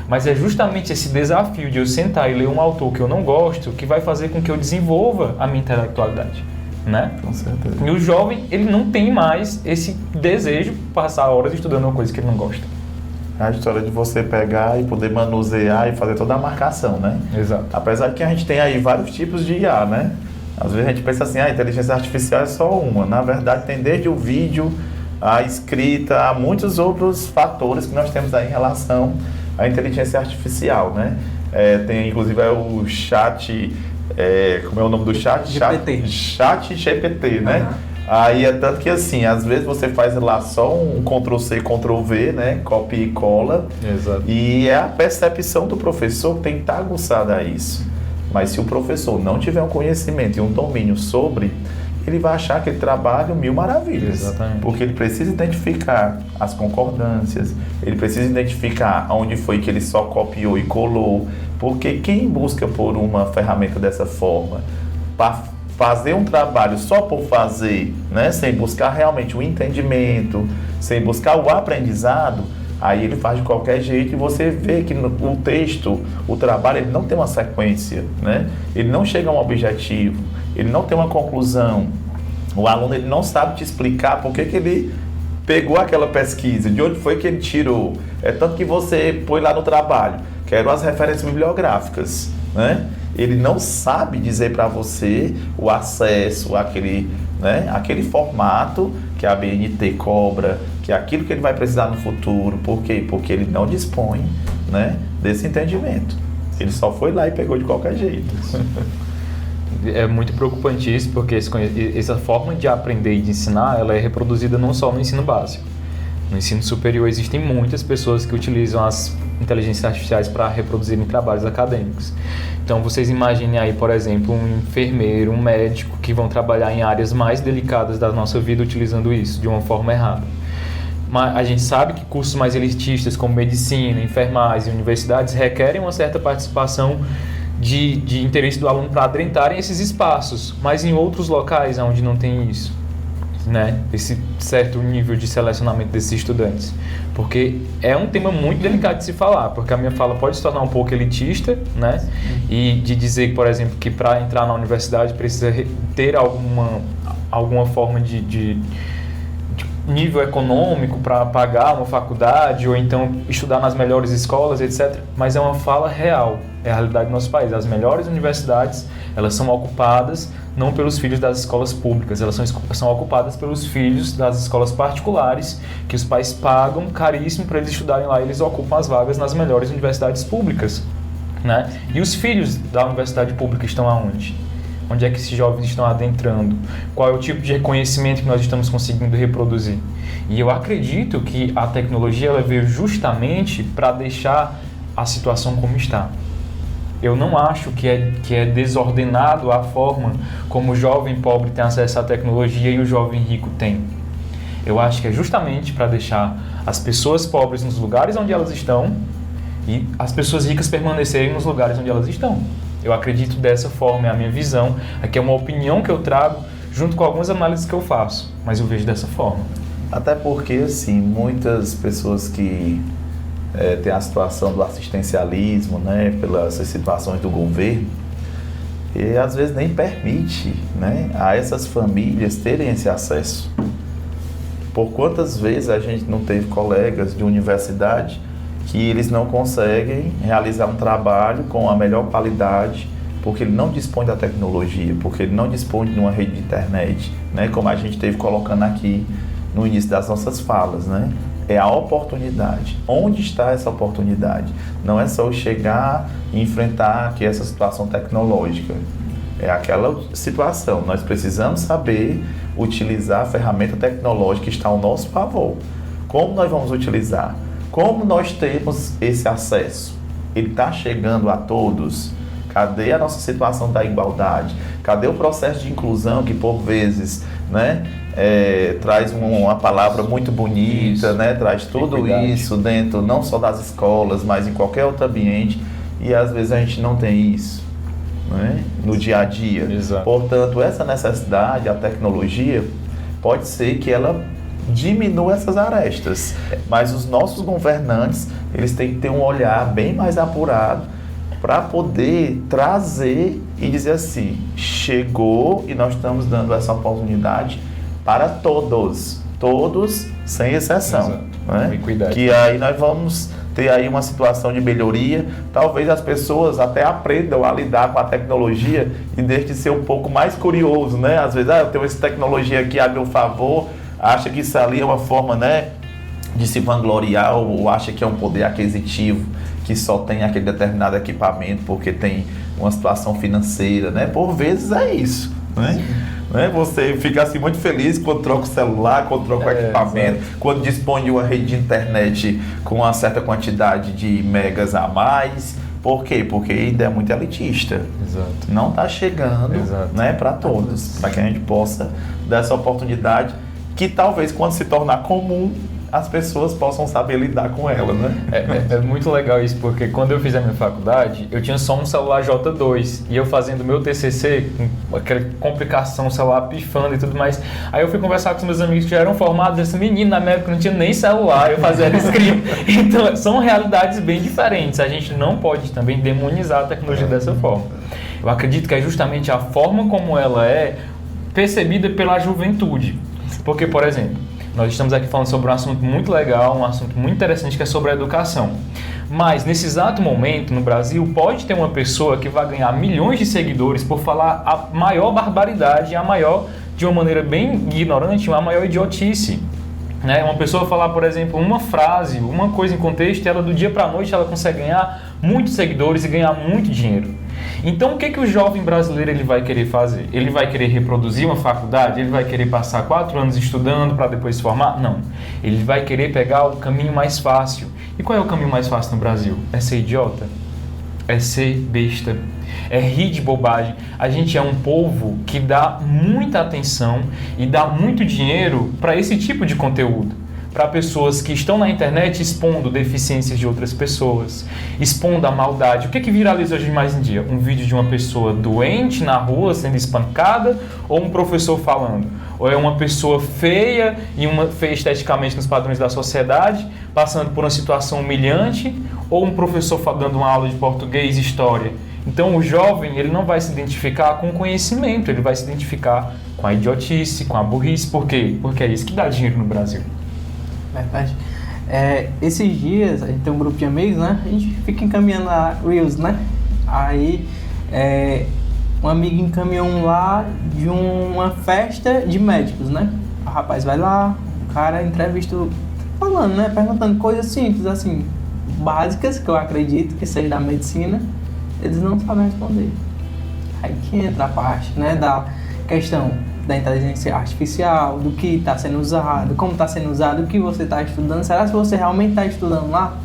Mas é justamente esse desafio de eu sentar e ler um autor que eu não gosto que vai fazer com que eu desenvolva a minha intelectualidade, né? Com certeza. E o jovem, ele não tem mais esse desejo de passar horas estudando uma coisa que ele não gosta. A história de você pegar e poder manusear e fazer toda a marcação, né? Exato. Apesar que a gente tem aí vários tipos de IA, né? Às vezes a gente pensa assim, a inteligência artificial é só uma. Na verdade, tem desde o vídeo, a escrita, há muitos outros fatores que nós temos aí em relação à inteligência artificial, né? Tem inclusive o chat, como é o nome do chat? GPT. Chat GPT, né? Aí é tanto que assim, às vezes você faz lá só um Ctrl+C, Ctrl+V, né? Copia e cola. Exato. E é a percepção do professor que tem que estar aguçada a isso. Mas se o professor não tiver um conhecimento e um domínio sobre, ele vai achar aquele trabalho mil maravilhas. Exatamente. Porque ele precisa identificar as concordâncias, ele precisa identificar onde foi que ele só copiou e colou. Porque quem busca por uma ferramenta dessa forma, para fazer um trabalho só por fazer, né, sem buscar realmente o entendimento, sem buscar o aprendizado, aí ele faz de qualquer jeito e você vê que o texto, o trabalho, ele não tem uma sequência, né? Ele não chega a um objetivo, ele não tem uma conclusão. O aluno, ele não sabe te explicar por que ele pegou aquela pesquisa, de onde foi que ele tirou. É tanto que você põe lá no trabalho, quero as referências bibliográficas, né? Ele não sabe dizer para você o acesso àquele, né, aquele formato que a BNT cobra, que é aquilo que ele vai precisar no futuro. Por quê? Porque ele não dispõe, né, desse entendimento. Ele só foi lá e pegou de qualquer jeito. É muito preocupante isso, porque essa forma de aprender e de ensinar, ela é reproduzida não só no ensino básico. No ensino superior existem muitas pessoas que utilizam as inteligências artificiais para reproduzirem trabalhos acadêmicos. Então vocês imaginem aí, por exemplo, um enfermeiro, um médico que vão trabalhar em áreas mais delicadas da nossa vida utilizando isso de uma forma errada. Mas a gente sabe que cursos mais elitistas como medicina, enfermagem e universidades requerem uma certa participação de interesse do aluno para adentrarem esses espaços, mas em outros locais onde não tem isso, né, esse certo nível de selecionamento desses estudantes, porque é um tema muito delicado de se falar, porque a minha fala pode se tornar um pouco elitista, né, e de dizer, por exemplo, que para entrar na universidade precisa ter alguma forma de nível econômico para pagar uma faculdade ou então estudar nas melhores escolas, etc. Mas é uma fala real, é a realidade do nosso país. As melhores universidades, elas são ocupadas não pelos filhos das escolas públicas, elas são ocupadas pelos filhos das escolas particulares, que os pais pagam caríssimo para eles estudarem lá, e eles ocupam as vagas nas melhores universidades públicas, né? E os filhos da universidade pública estão aonde? Onde é que esses jovens estão adentrando? Qual é o tipo de reconhecimento que nós estamos conseguindo reproduzir? E eu acredito que a tecnologia ela veio justamente para deixar a situação como está. Eu não acho que é desordenado a forma como o jovem pobre tem acesso à tecnologia e o jovem rico tem. Eu acho que é justamente para deixar as pessoas pobres nos lugares onde elas estão e as pessoas ricas permanecerem nos lugares onde elas estão. Eu acredito dessa forma, é a minha visão. Aqui é uma opinião que eu trago junto com algumas análises que eu faço, mas eu vejo dessa forma. Até porque, assim, muitas pessoas que têm a situação do assistencialismo, né, pelas situações do governo, e às vezes nem permite, né, a essas famílias terem esse acesso. Por quantas vezes a gente não teve colegas de universidade que eles não conseguem realizar um trabalho com a melhor qualidade porque ele não dispõe da tecnologia, porque ele não dispõe de uma rede de internet, né? Como a gente esteve colocando aqui no início das nossas falas, né? É a oportunidade. Onde está essa oportunidade? Não é só eu chegar e enfrentar aqui essa situação tecnológica. É aquela situação. Nós precisamos saber utilizar a ferramenta tecnológica que está ao nosso favor. Como nós vamos utilizar? Como nós temos esse acesso? Ele está chegando a todos? Cadê a nossa situação da igualdade? Cadê o processo de inclusão que, por vezes, né, traz uma palavra muito bonita, isso, né, traz tudo isso dentro, não só das escolas, mas em qualquer outro ambiente, e às vezes a gente não tem isso, né, no dia a dia. Exato. Portanto, essa necessidade, a tecnologia, pode ser que ela diminua essas arestas, mas os nossos governantes, eles têm que ter um olhar bem mais apurado para poder trazer e dizer assim, chegou e nós estamos dando essa oportunidade para todos sem exceção, né? Que aí nós vamos ter aí uma situação de melhoria, talvez as pessoas até aprendam a lidar com a tecnologia e deixem de ser um pouco mais curioso, né? Às vezes, eu tenho essa tecnologia aqui a meu favor, acha que isso ali é uma forma, né, de se vangloriar ou acha que é um poder aquisitivo que só tem aquele determinado equipamento porque tem uma situação financeira, né? Por vezes é isso, né? Você fica assim muito feliz quando troca o celular, quando troca o equipamento, exato, quando dispõe de uma rede de internet com uma certa quantidade de megas a mais. Por quê? Porque ainda é muito elitista. Exato. Não está chegando, né, para todos, para que a gente possa dar essa oportunidade que talvez quando se tornar comum, as pessoas possam saber lidar com ela, né? É muito legal isso, porque quando eu fiz a minha faculdade, eu tinha só um celular J2, e eu fazendo meu TCC, com aquela complicação, o celular pifando e tudo mais, aí eu fui conversar com os meus amigos que já eram formados, esse menino, na minha época não tinha nem celular, eu fazia escrito. Então, são realidades bem diferentes, a gente não pode também demonizar a tecnologia dessa forma. Eu acredito que é justamente a forma como ela é percebida pela juventude, porque, por exemplo, nós estamos aqui falando sobre um assunto muito legal, um assunto muito interessante, que é sobre a educação. Mas, nesse exato momento, no Brasil, pode ter uma pessoa que vai ganhar milhões de seguidores por falar a maior barbaridade, a maior, de uma maneira bem ignorante, a maior idiotice. Né? Uma pessoa falar, por exemplo, uma frase, uma coisa em contexto, e ela do dia para a noite ela consegue ganhar muitos seguidores e ganhar muito dinheiro. Então, o que o jovem brasileiro ele vai querer fazer? Ele vai querer reproduzir uma faculdade? Ele vai querer passar 4 anos estudando para depois se formar? Não. Ele vai querer pegar o caminho mais fácil. E qual é o caminho mais fácil no Brasil? É ser idiota? É ser besta? É rir de bobagem? A gente é um povo que dá muita atenção e dá muito dinheiro para esse tipo de conteúdo. Para pessoas que estão na internet expondo deficiências de outras pessoas, expondo a maldade. O que viraliza hoje mais em dia? Um vídeo de uma pessoa doente na rua sendo espancada ou um professor falando? Ou é uma pessoa feia esteticamente nos padrões da sociedade, passando por uma situação humilhante, ou um professor dando uma aula de português e história Então o jovem, ele não vai se identificar com o conhecimento, ele vai se identificar com a idiotice, com a burrice. Por quê? Porque é isso que dá dinheiro no Brasil. Verdade. Esses dias, a gente tem um grupo de amigos, né? A gente fica encaminhando a Reels, né? Aí, um amigo encaminhou um lá de uma festa de médicos, né? O rapaz vai lá, o cara entrevista falando, né? Perguntando coisas simples, assim, básicas, que eu acredito que seja da medicina, eles não sabem responder. Aí que entra a parte, né? Da questão da inteligência artificial, do que está sendo usado, como está sendo usado, o que você está estudando. Será que você realmente está estudando lá?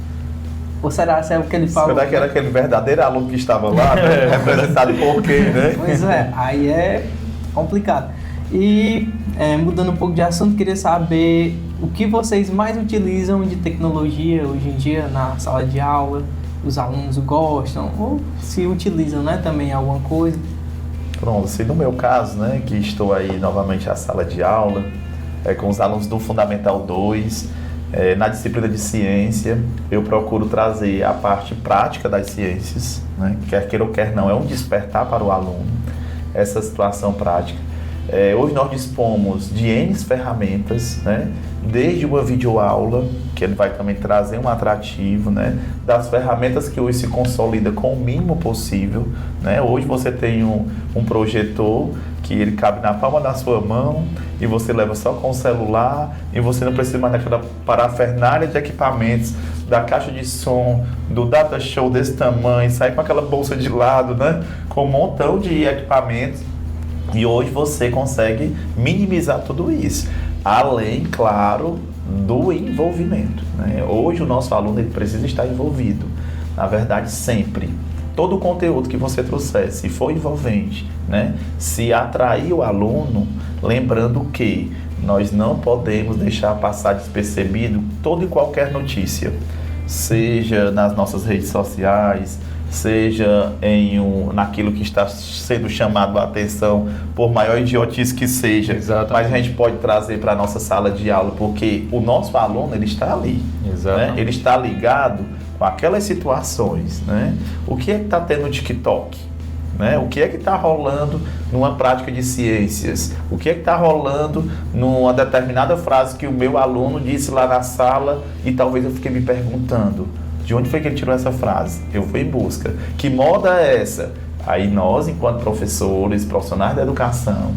Ou será que é o que ele falou? Será que era aquele verdadeiro aluno que estava lá, né? Representado por quê, né? Pois é, aí é complicado. E mudando um pouco de assunto, queria saber o que vocês mais utilizam de tecnologia hoje em dia na sala de aula, os alunos gostam, ou se utilizam, né, também alguma coisa. Pronto, se no meu caso, né, que estou aí novamente na sala de aula, com os alunos do Fundamental 2, na disciplina de ciência, eu procuro trazer a parte prática das ciências, né, quer queira ou quer não, é um despertar para o aluno, essa situação prática. Hoje nós dispomos de N ferramentas, né, desde uma videoaula, que ele vai também trazer um atrativo, né, das ferramentas que hoje se consolida com o mínimo possível, né. Hoje você tem um projetor que ele cabe na palma da sua mão e você leva só com o celular e você não precisa mais daquela parafernália de equipamentos, da caixa de som, do data show desse tamanho, sair com aquela bolsa de lado, né, com um montão de equipamentos. E hoje você consegue minimizar tudo isso, além, claro, do envolvimento, né? Hoje o nosso aluno ele precisa estar envolvido, na verdade sempre. Todo o conteúdo que você trouxer, se for envolvente, né? Se atrair o aluno, lembrando que nós não podemos deixar passar despercebido toda e qualquer notícia, seja nas nossas redes sociais, seja naquilo que está sendo chamado a atenção, por maior idiotice que seja. Exatamente. Mas a gente pode trazer para a nossa sala de aula, porque o nosso aluno ele está ali, né? Ele está ligado com aquelas situações, né? O que é que está tendo no TikTok? Né? O que é que está rolando numa prática de ciências? O que é que está rolando numa determinada frase que o meu aluno disse lá na sala e talvez eu fiquei me perguntando, de onde foi que ele tirou essa frase? Eu fui em busca. Que moda é essa? Aí nós, enquanto professores, profissionais da educação,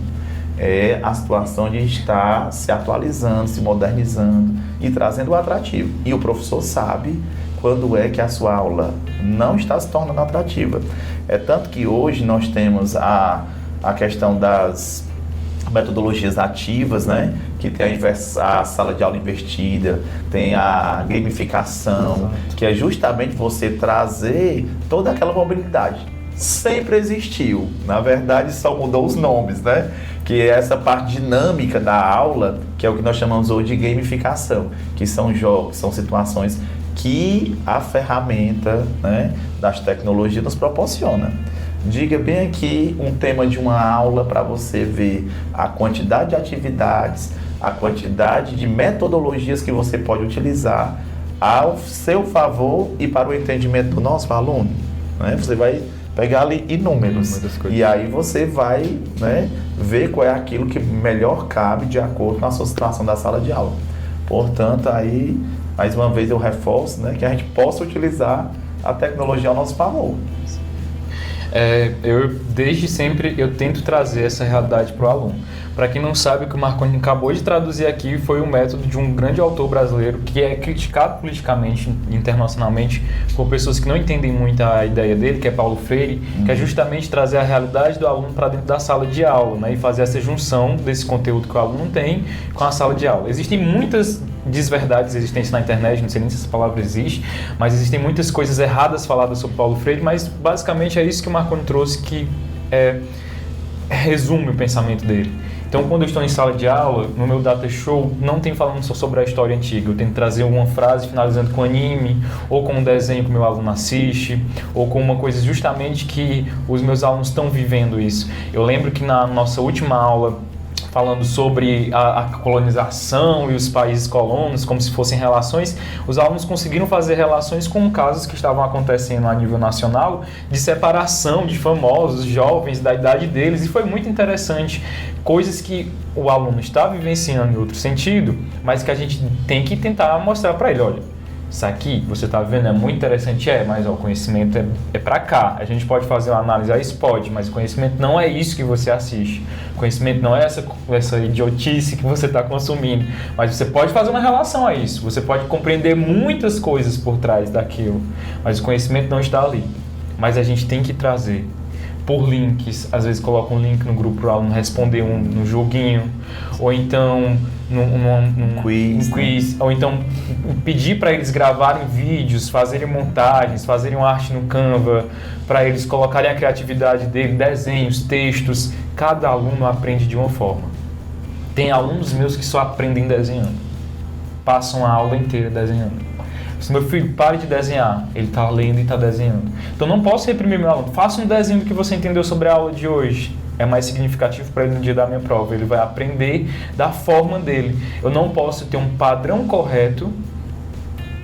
é a situação de estar se atualizando, se modernizando e trazendo o atrativo. E o professor sabe quando é que a sua aula não está se tornando atrativa. É tanto que hoje nós temos a questão das metodologias ativas, né? Que tem a sala de aula invertida, tem a gamificação, que é justamente você trazer toda aquela mobilidade. Sempre existiu, na verdade só mudou os nomes, né? Que é essa parte dinâmica da aula, que é o que nós chamamos hoje de gamificação, que são jogos, são situações que a ferramenta, né, das tecnologias nos proporciona. Diga bem aqui um tema de uma aula para você ver a quantidade de atividades, a quantidade de metodologias que você pode utilizar ao seu favor e para o entendimento do nosso aluno, né? Você vai pegar ali inúmeros e aí você vai, né, ver qual é aquilo que melhor cabe de acordo com a sua situação da sala de aula. Portanto, aí, mais uma vez eu reforço, né, que a gente possa utilizar a tecnologia ao nosso favor. Eu desde sempre eu tento trazer essa realidade para o aluno. Para quem não sabe, o que o Marconi acabou de traduzir aqui foi um método de um grande autor brasileiro que é criticado politicamente, internacionalmente, por pessoas que não entendem muito a ideia dele, que é Paulo Freire, que é justamente trazer a realidade do aluno para dentro da sala de aula, né, e fazer essa junção desse conteúdo que o aluno tem com a sala de aula. Existem muitas desverdades existentes na internet, não sei nem se essa palavra existe, mas existem muitas coisas erradas faladas sobre Paulo Freire, mas basicamente é isso que o Marconi trouxe, que resume o pensamento dele. Então, quando eu estou em sala de aula, no meu data show, não tem falando só sobre a história antiga. Eu tento trazer uma frase finalizando com anime, ou com um desenho que o meu aluno assiste, ou com uma coisa justamente que os meus alunos estão vivendo isso. Eu lembro que na nossa última aula falando sobre a colonização e os países colonos, como se fossem relações, os alunos conseguiram fazer relações com casos que estavam acontecendo a nível nacional de separação de famosos, jovens, da idade deles, e foi muito interessante, coisas que o aluno está vivenciando em outro sentido, mas que a gente tem que tentar mostrar para ele, olha, isso aqui, você está vendo, é muito interessante, mas o conhecimento é para cá. A gente pode fazer uma análise, isso pode, mas o conhecimento não é isso que você assiste. O conhecimento não é essa idiotice que você está consumindo, mas você pode fazer uma relação a isso. Você pode compreender muitas coisas por trás daquilo, mas o conhecimento não está ali. Mas a gente tem que trazer por links, às vezes coloca um link no grupo para o aluno responder no joguinho, ou então num quiz, ou então pedir para eles gravarem vídeos, fazerem montagens, fazerem uma arte no Canva, para eles colocarem a criatividade dele, desenhos, textos. Cada aluno aprende de uma forma. Tem alunos meus que só aprendem desenhando, passam a aula inteira desenhando. Se meu filho pare de desenhar, ele está lendo e está desenhando. Então não posso reprimir meu aluno. Faça um desenho do que você entendeu sobre a aula de hoje. É mais significativo para ele no dia da minha prova. Ele vai aprender da forma dele. Eu não posso ter um padrão correto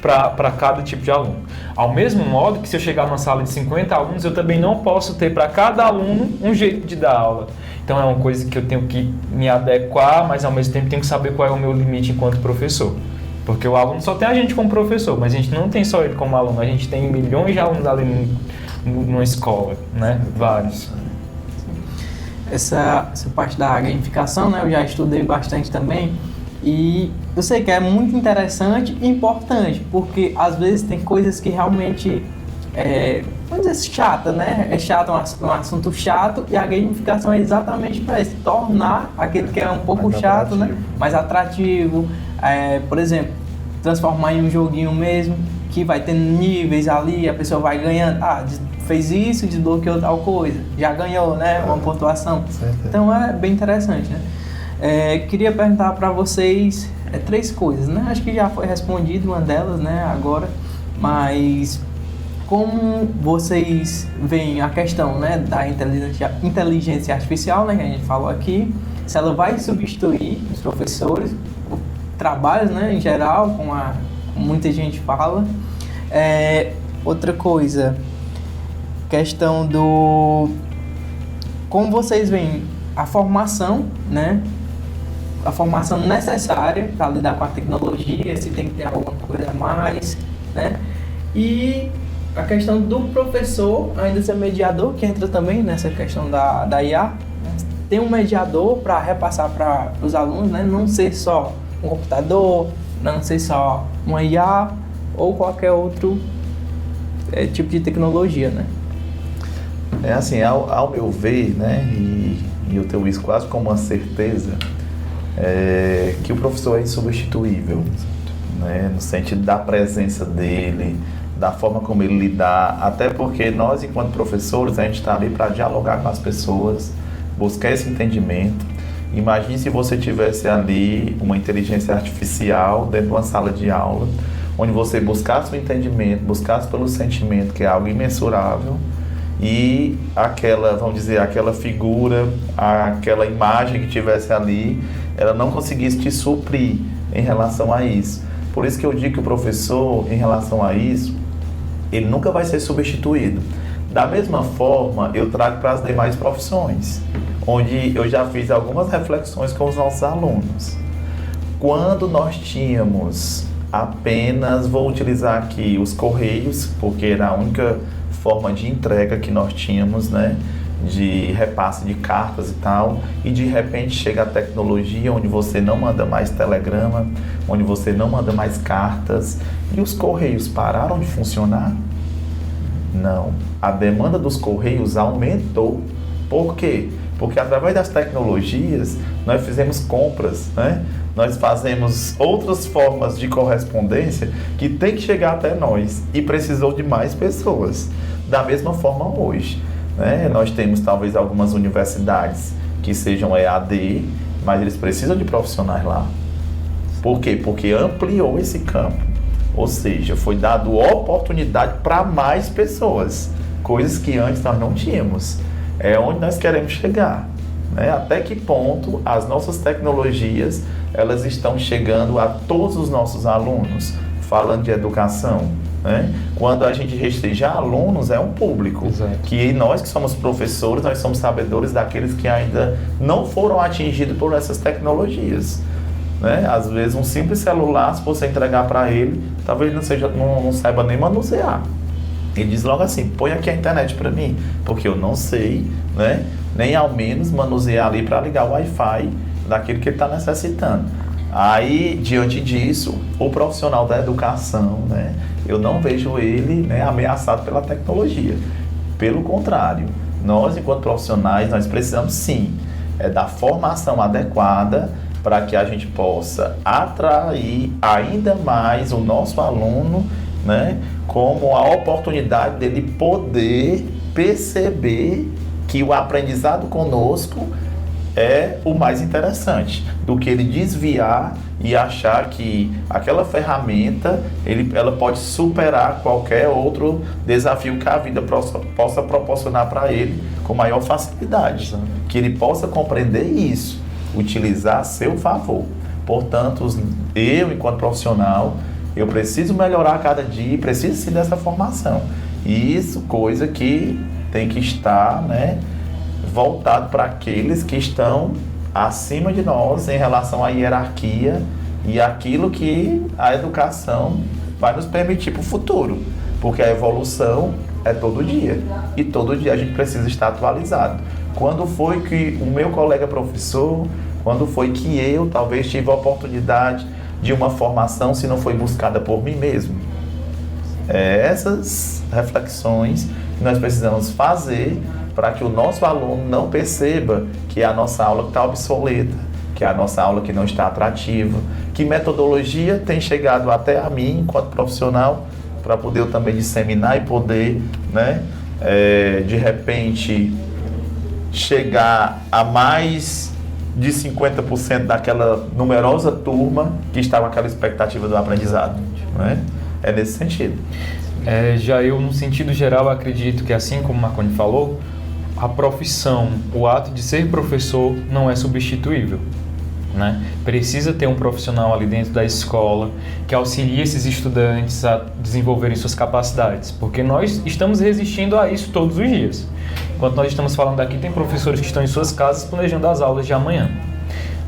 para cada tipo de aluno. Ao mesmo modo que se eu chegar numa sala de 50 alunos, eu também não posso ter para cada aluno um jeito de dar aula. Então é uma coisa que eu tenho que me adequar, mas ao mesmo tempo tenho que saber qual é o meu limite enquanto professor. Porque o aluno só tem a gente como professor, mas a gente não tem só ele como aluno, a gente tem milhões de alunos ali numa escola, né? Vários. Essa parte da gamificação, né? Eu já estudei bastante também e eu sei que é muito interessante e importante, porque às vezes tem coisas que realmente vamos dizer, chata, né? É chato, um assunto chato, e a gamificação é exatamente para isso, tornar aquele que é um pouco mais chato, né? Mais atrativo. Por exemplo, transformar em um joguinho mesmo, que vai ter níveis ali, a pessoa vai ganhando, fez isso, desbloqueou tal coisa, já ganhou, né? Uma pontuação. Então é bem interessante, né? Queria perguntar para vocês 3 coisas, né? Acho que já foi respondido uma delas, né? Agora, mas como vocês veem a questão, né, da inteligência artificial, né, que a gente falou aqui, se ela vai substituir os professores, trabalhos, né, em geral, como muita gente fala. Outra coisa, questão do... Como vocês veem a formação, né, a formação necessária para lidar com a tecnologia, se tem que ter alguma coisa a mais, né, e a questão do professor ainda ser mediador, que entra também nessa questão da IA, né? Tem um mediador para repassar para os alunos, né? Não ser só um computador, não ser só uma IA ou qualquer outro tipo de tecnologia, né? Assim, ao meu ver, né, e eu tenho isso quase como uma certeza, que o professor é insubstituível, né, no sentido da presença dele, da forma como ele lidar, até porque nós, enquanto professores, a gente está ali para dialogar com as pessoas, buscar esse entendimento. Imagine se você tivesse ali uma inteligência artificial dentro de uma sala de aula, onde você buscasse o entendimento, buscasse pelo sentimento, que é algo imensurável, e aquela, vamos dizer, aquela figura, aquela imagem que tivesse ali, ela não conseguisse te suprir em relação a isso. Por isso que eu digo que o professor, em relação a isso, ele nunca vai ser substituído. Da mesma forma, eu trago para as demais profissões, onde eu já fiz algumas reflexões com os nossos alunos. Quando nós tínhamos apenas, vou utilizar aqui os correios, porque era a única forma de entrega que nós tínhamos, né, de repasse de cartas e tal, e de repente chega a tecnologia onde você não manda mais telegrama, onde você não manda mais cartas, e os correios pararam de funcionar? Não. A demanda dos correios aumentou. Por quê? Porque através das tecnologias nós fizemos compras, né? Nós fazemos outras formas de correspondência que tem que chegar até nós, e precisou de mais pessoas. Da mesma forma hoje, né? Nós temos talvez algumas universidades que sejam EAD, mas eles precisam de profissionais lá. Por quê? Porque ampliou esse campo. Ou seja, foi dado oportunidade para mais pessoas, coisas que antes nós não tínhamos. É onde nós queremos chegar, né? Até que ponto as nossas tecnologias elas estão chegando a todos os nossos alunos, falando de educação, né? Quando a gente restringe a alunos, é um público. Exato. Que nós que somos professores, nós somos sabedores daqueles que ainda não foram atingidos por essas tecnologias, né? Às vezes um simples celular, se você entregar para ele, talvez não saiba nem manusear. Ele diz logo assim, põe aqui a internet para mim, porque eu não sei, né? Nem ao menos manusear ali para ligar o Wi-Fi daquilo que ele está necessitando. Aí, diante disso, o profissional da educação, né, eu não vejo ele, né, ameaçado pela tecnologia. Pelo contrário, nós, enquanto profissionais, nós precisamos sim da formação adequada para que a gente possa atrair ainda mais o nosso aluno, né, como a oportunidade dele poder perceber que o aprendizado conosco é o mais interessante, do que ele desviar e achar que aquela ferramenta ela pode superar qualquer outro desafio que a vida possa proporcionar para ele com maior facilidade. Exato. Que ele possa compreender isso, utilizar a seu favor. Portanto, eu, enquanto profissional, eu preciso melhorar a cada dia, preciso sim dessa formação. E isso, coisa que tem que estar, né, voltado para aqueles que estão acima de nós em relação à hierarquia e aquilo que a educação vai nos permitir para o futuro, porque a evolução é todo dia e todo dia a gente precisa estar atualizado. Quando foi que o meu colega professor, quando foi que eu talvez tive a oportunidade de uma formação se não foi buscada por mim mesmo? Essas reflexões que nós precisamos fazer para que o nosso aluno não perceba que a nossa aula está obsoleta, que a nossa aula que não está atrativa, que metodologia tem chegado até a mim, enquanto profissional, para poder eu também disseminar e poder, né, de repente, chegar a mais de 50% daquela numerosa turma que está com aquela expectativa do aprendizado, né? É nesse sentido. Já eu, no sentido geral, acredito que, assim como o Marconi falou, a profissão, o ato de ser professor não é substituível, né? Precisa ter um profissional ali dentro da escola que auxilie esses estudantes a desenvolverem suas capacidades, porque nós estamos resistindo a isso todos os dias. Enquanto nós estamos falando aqui, tem professores que estão em suas casas planejando as aulas de amanhã.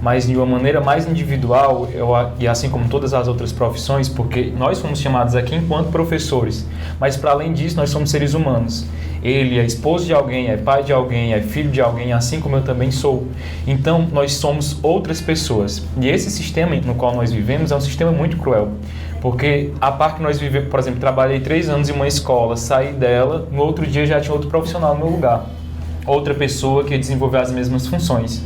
Mas de uma maneira mais individual, e assim como todas as outras profissões, porque nós fomos chamados aqui enquanto professores, mas para além disso nós somos seres humanos. Ele é esposo de alguém, é pai de alguém, é filho de alguém, assim como eu também sou. Então nós somos outras pessoas. E esse sistema no qual nós vivemos é um sistema muito cruel. Porque a parte que nós vivemos, por exemplo, trabalhei 3 anos em uma escola, saí dela, no outro dia já tinha outro profissional no meu lugar. Outra pessoa que ia desenvolver as mesmas funções.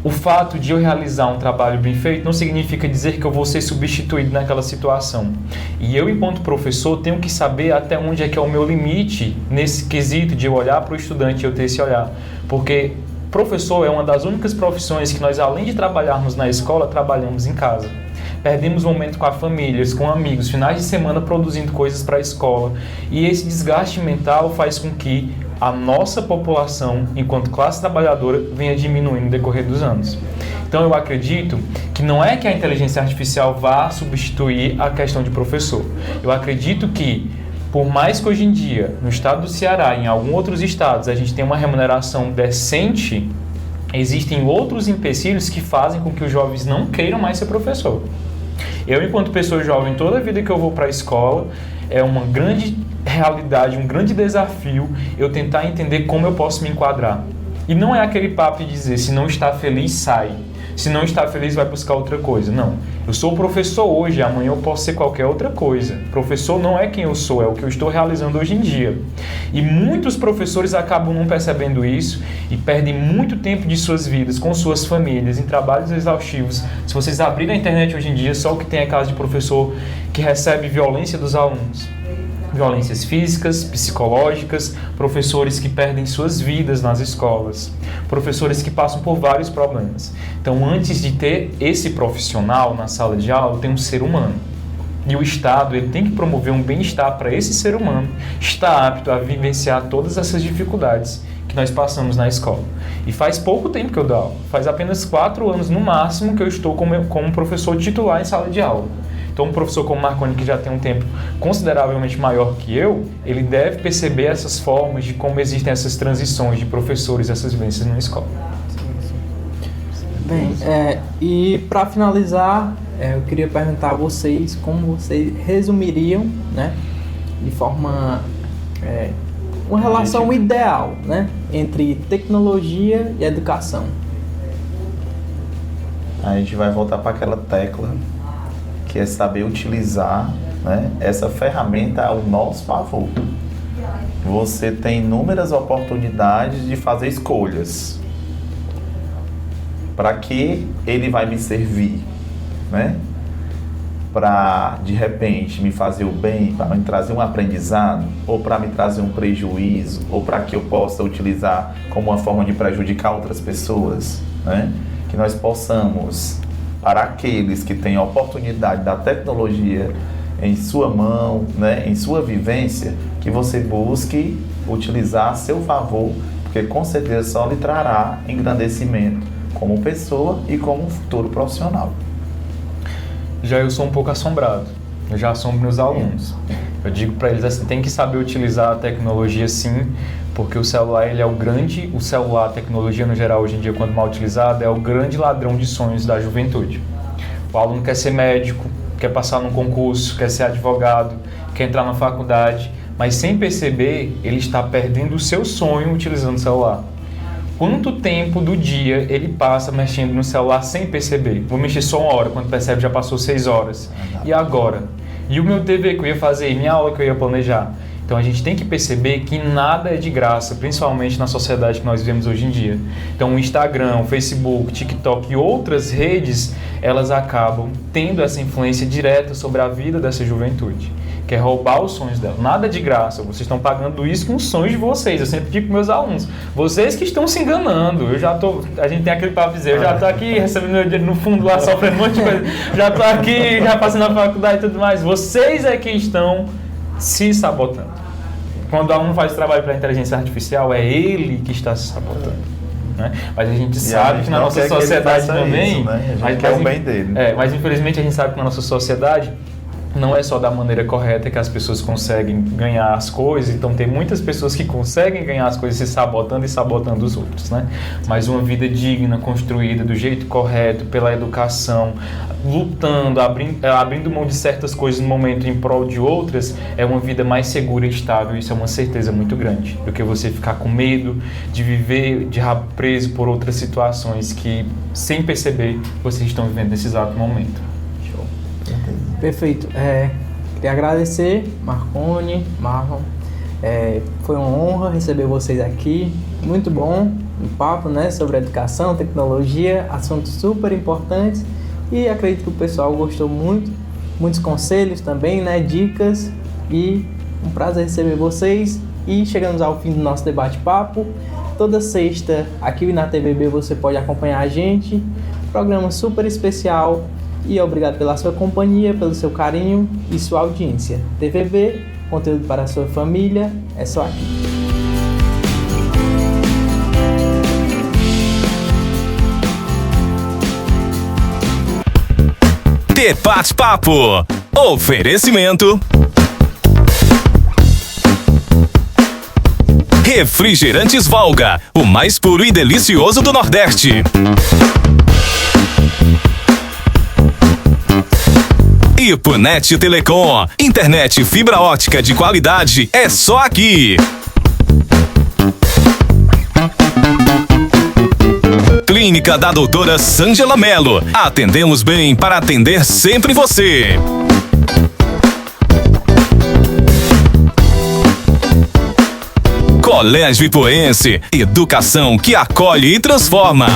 O fato de eu realizar um trabalho bem feito não significa dizer que eu vou ser substituído naquela situação. E eu, enquanto professor, tenho que saber até onde é que é o meu limite nesse quesito de eu olhar para o estudante e eu ter esse olhar. Porque professor é uma das únicas profissões que nós, além de trabalharmos na escola, trabalhamos em casa. Perdemos momento com a família, com amigos, finais de semana produzindo coisas para a escola. E esse desgaste mental faz com que a nossa população, enquanto classe trabalhadora, venha diminuindo no decorrer dos anos. Então eu acredito que não é que a inteligência artificial vá substituir a questão de professor. Eu acredito que, por mais que hoje em dia, no estado do Ceará e em alguns outros estados, a gente tenha uma remuneração decente, existem outros empecilhos que fazem com que os jovens não queiram mais ser professor. Eu, enquanto pessoa jovem, toda a vida que eu vou para a escola, é uma grande realidade, um grande desafio eu tentar entender como eu posso me enquadrar. E não é aquele papo de dizer, se não está feliz, sai. Se não está feliz, vai buscar outra coisa. Não. Eu sou professor hoje, amanhã eu posso ser qualquer outra coisa. Professor não é quem eu sou, é o que eu estou realizando hoje em dia. E muitos professores acabam não percebendo isso e perdem muito tempo de suas vidas com suas famílias, em trabalhos exaustivos. Se vocês abrirem a internet hoje em dia, só o que tem é caso de professor que recebe violência dos alunos. Violências físicas, psicológicas, professores que perdem suas vidas nas escolas, professores que passam por vários problemas. Então, antes de ter esse profissional na sala de aula, tem um ser humano. E o Estado ele tem que promover um bem-estar para esse ser humano, estar apto a vivenciar todas essas dificuldades que nós passamos na escola. E faz pouco tempo que eu dou aula, faz apenas 4 anos no máximo que eu estou como professor titular em sala de aula. Então, um professor como Marconi, que já tem um tempo consideravelmente maior que eu, ele deve perceber essas formas de como existem essas transições de professores, essas vivências numa escola. Bem, e para finalizar, eu queria perguntar a vocês como vocês resumiriam, né, de forma, uma relação ideal, né, entre tecnologia e educação. A gente vai voltar para aquela tecla que é saber utilizar, né, essa ferramenta ao nosso favor. Você tem inúmeras oportunidades de fazer escolhas. Para que ele vai me servir, né? Para, de repente, me fazer o bem, para me trazer um aprendizado, ou para me trazer um prejuízo, ou para que eu possa utilizar como uma forma de prejudicar outras pessoas, né? Que nós possamos, para aqueles que têm a oportunidade da tecnologia em sua mão, né, em sua vivência, que você busque utilizar a seu favor, porque com certeza só lhe trará engrandecimento como pessoa e como futuro profissional. Já eu sou um pouco assombrado, eu já assombro meus alunos. Eu digo para eles assim, tem que saber utilizar a tecnologia sim, porque o celular, a tecnologia no geral hoje em dia, quando mal utilizada, é o grande ladrão de sonhos da juventude. O aluno quer ser médico, quer passar num concurso, quer ser advogado, quer entrar na faculdade, mas sem perceber, ele está perdendo o seu sonho utilizando o celular. Quanto tempo do dia ele passa mexendo no celular sem perceber? Vou mexer só 1 hora, quando percebe já passou 6 horas. E agora? E o meu dever que eu ia fazer, e minha aula que eu ia planejar? Então a gente tem que perceber que nada é de graça, principalmente na sociedade que nós vivemos hoje em dia. Então o Instagram, o Facebook, TikTok e outras redes, elas acabam tendo essa influência direta sobre a vida dessa juventude. Quer roubar os sonhos dela. Nada de graça, vocês estão pagando isso com os sonhos de vocês. Eu sempre digo para meus alunos, vocês que estão se enganando. A gente tem aquele papo dizer, eu já estou aqui recebendo meu dinheiro no fundo lá, sofrendo um monte de coisa. Já estou aqui, já passei na faculdade e tudo mais. Vocês é que estão se sabotando. Quando o aluno faz trabalho para a inteligência artificial, é ele que está se sabotando. Né? Mas a gente sabe que na nossa sociedade também... Isso, né? A gente quer o bem dele. Mas infelizmente a gente sabe que na nossa sociedade não é só da maneira correta que as pessoas conseguem ganhar as coisas, então tem muitas pessoas que conseguem ganhar as coisas se sabotando e sabotando os outros, né? Mas uma vida digna, construída do jeito correto, pela educação, lutando, abrindo mão de certas coisas no momento em prol de outras, é uma vida mais segura e estável. Isso é uma certeza muito grande, do que você ficar com medo de viver de rabo preso por outras situações que, sem perceber, vocês estão vivendo nesse exato momento. Perfeito. Queria agradecer, Marconi, Marlon. Foi uma honra receber vocês aqui. Muito bom um papo, né, sobre educação, tecnologia, assuntos super importantes. E acredito que o pessoal gostou muito. Muitos conselhos também, né, dicas. E um prazer receber vocês. E chegamos ao fim do nosso debate-papo. Toda sexta, aqui na TVB, você pode acompanhar a gente. Programa super especial. E obrigado pela sua companhia, pelo seu carinho e sua audiência. TVB, conteúdo para a sua família, é só aqui. Debate-papo. Oferecimento. Refrigerantes Valga, o mais puro e delicioso do Nordeste. Ipunet Telecom, internet fibra ótica de qualidade é só aqui. Clínica da doutora Sângela Mello, atendemos bem para atender sempre você. Colégio Ipuense, educação que acolhe e transforma.